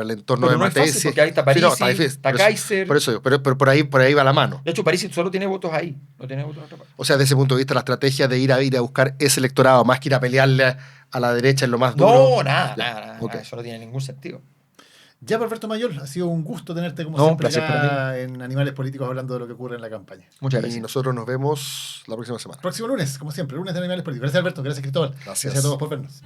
el entorno de Matei. No es fácil, porque ahí está Parisi, está Kaiser. Por eso, pero por ahí va la mano. De hecho, Parisi solo tiene votos ahí, no tiene votos en otra parte. O sea, desde ese punto de vista, la estrategia de ir a buscar ese electorado, más que ir a pelearle a la derecha en lo más duro. No, nada. Okay. Eso no tiene ningún sentido. Ya, Alberto Mayol, ha sido un gusto tenerte como siempre acá en Animales Políticos hablando de lo que ocurre en la campaña. Muchas gracias. Y nosotros nos vemos la próxima semana. Próximo lunes, como siempre, lunes de Animales Políticos. Gracias, Alberto. Gracias, Cristóbal. Gracias a todos por vernos.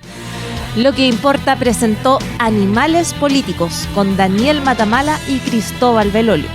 Lo que importa presentó Animales Políticos con Daniel Matamala y Cristóbal Velolio.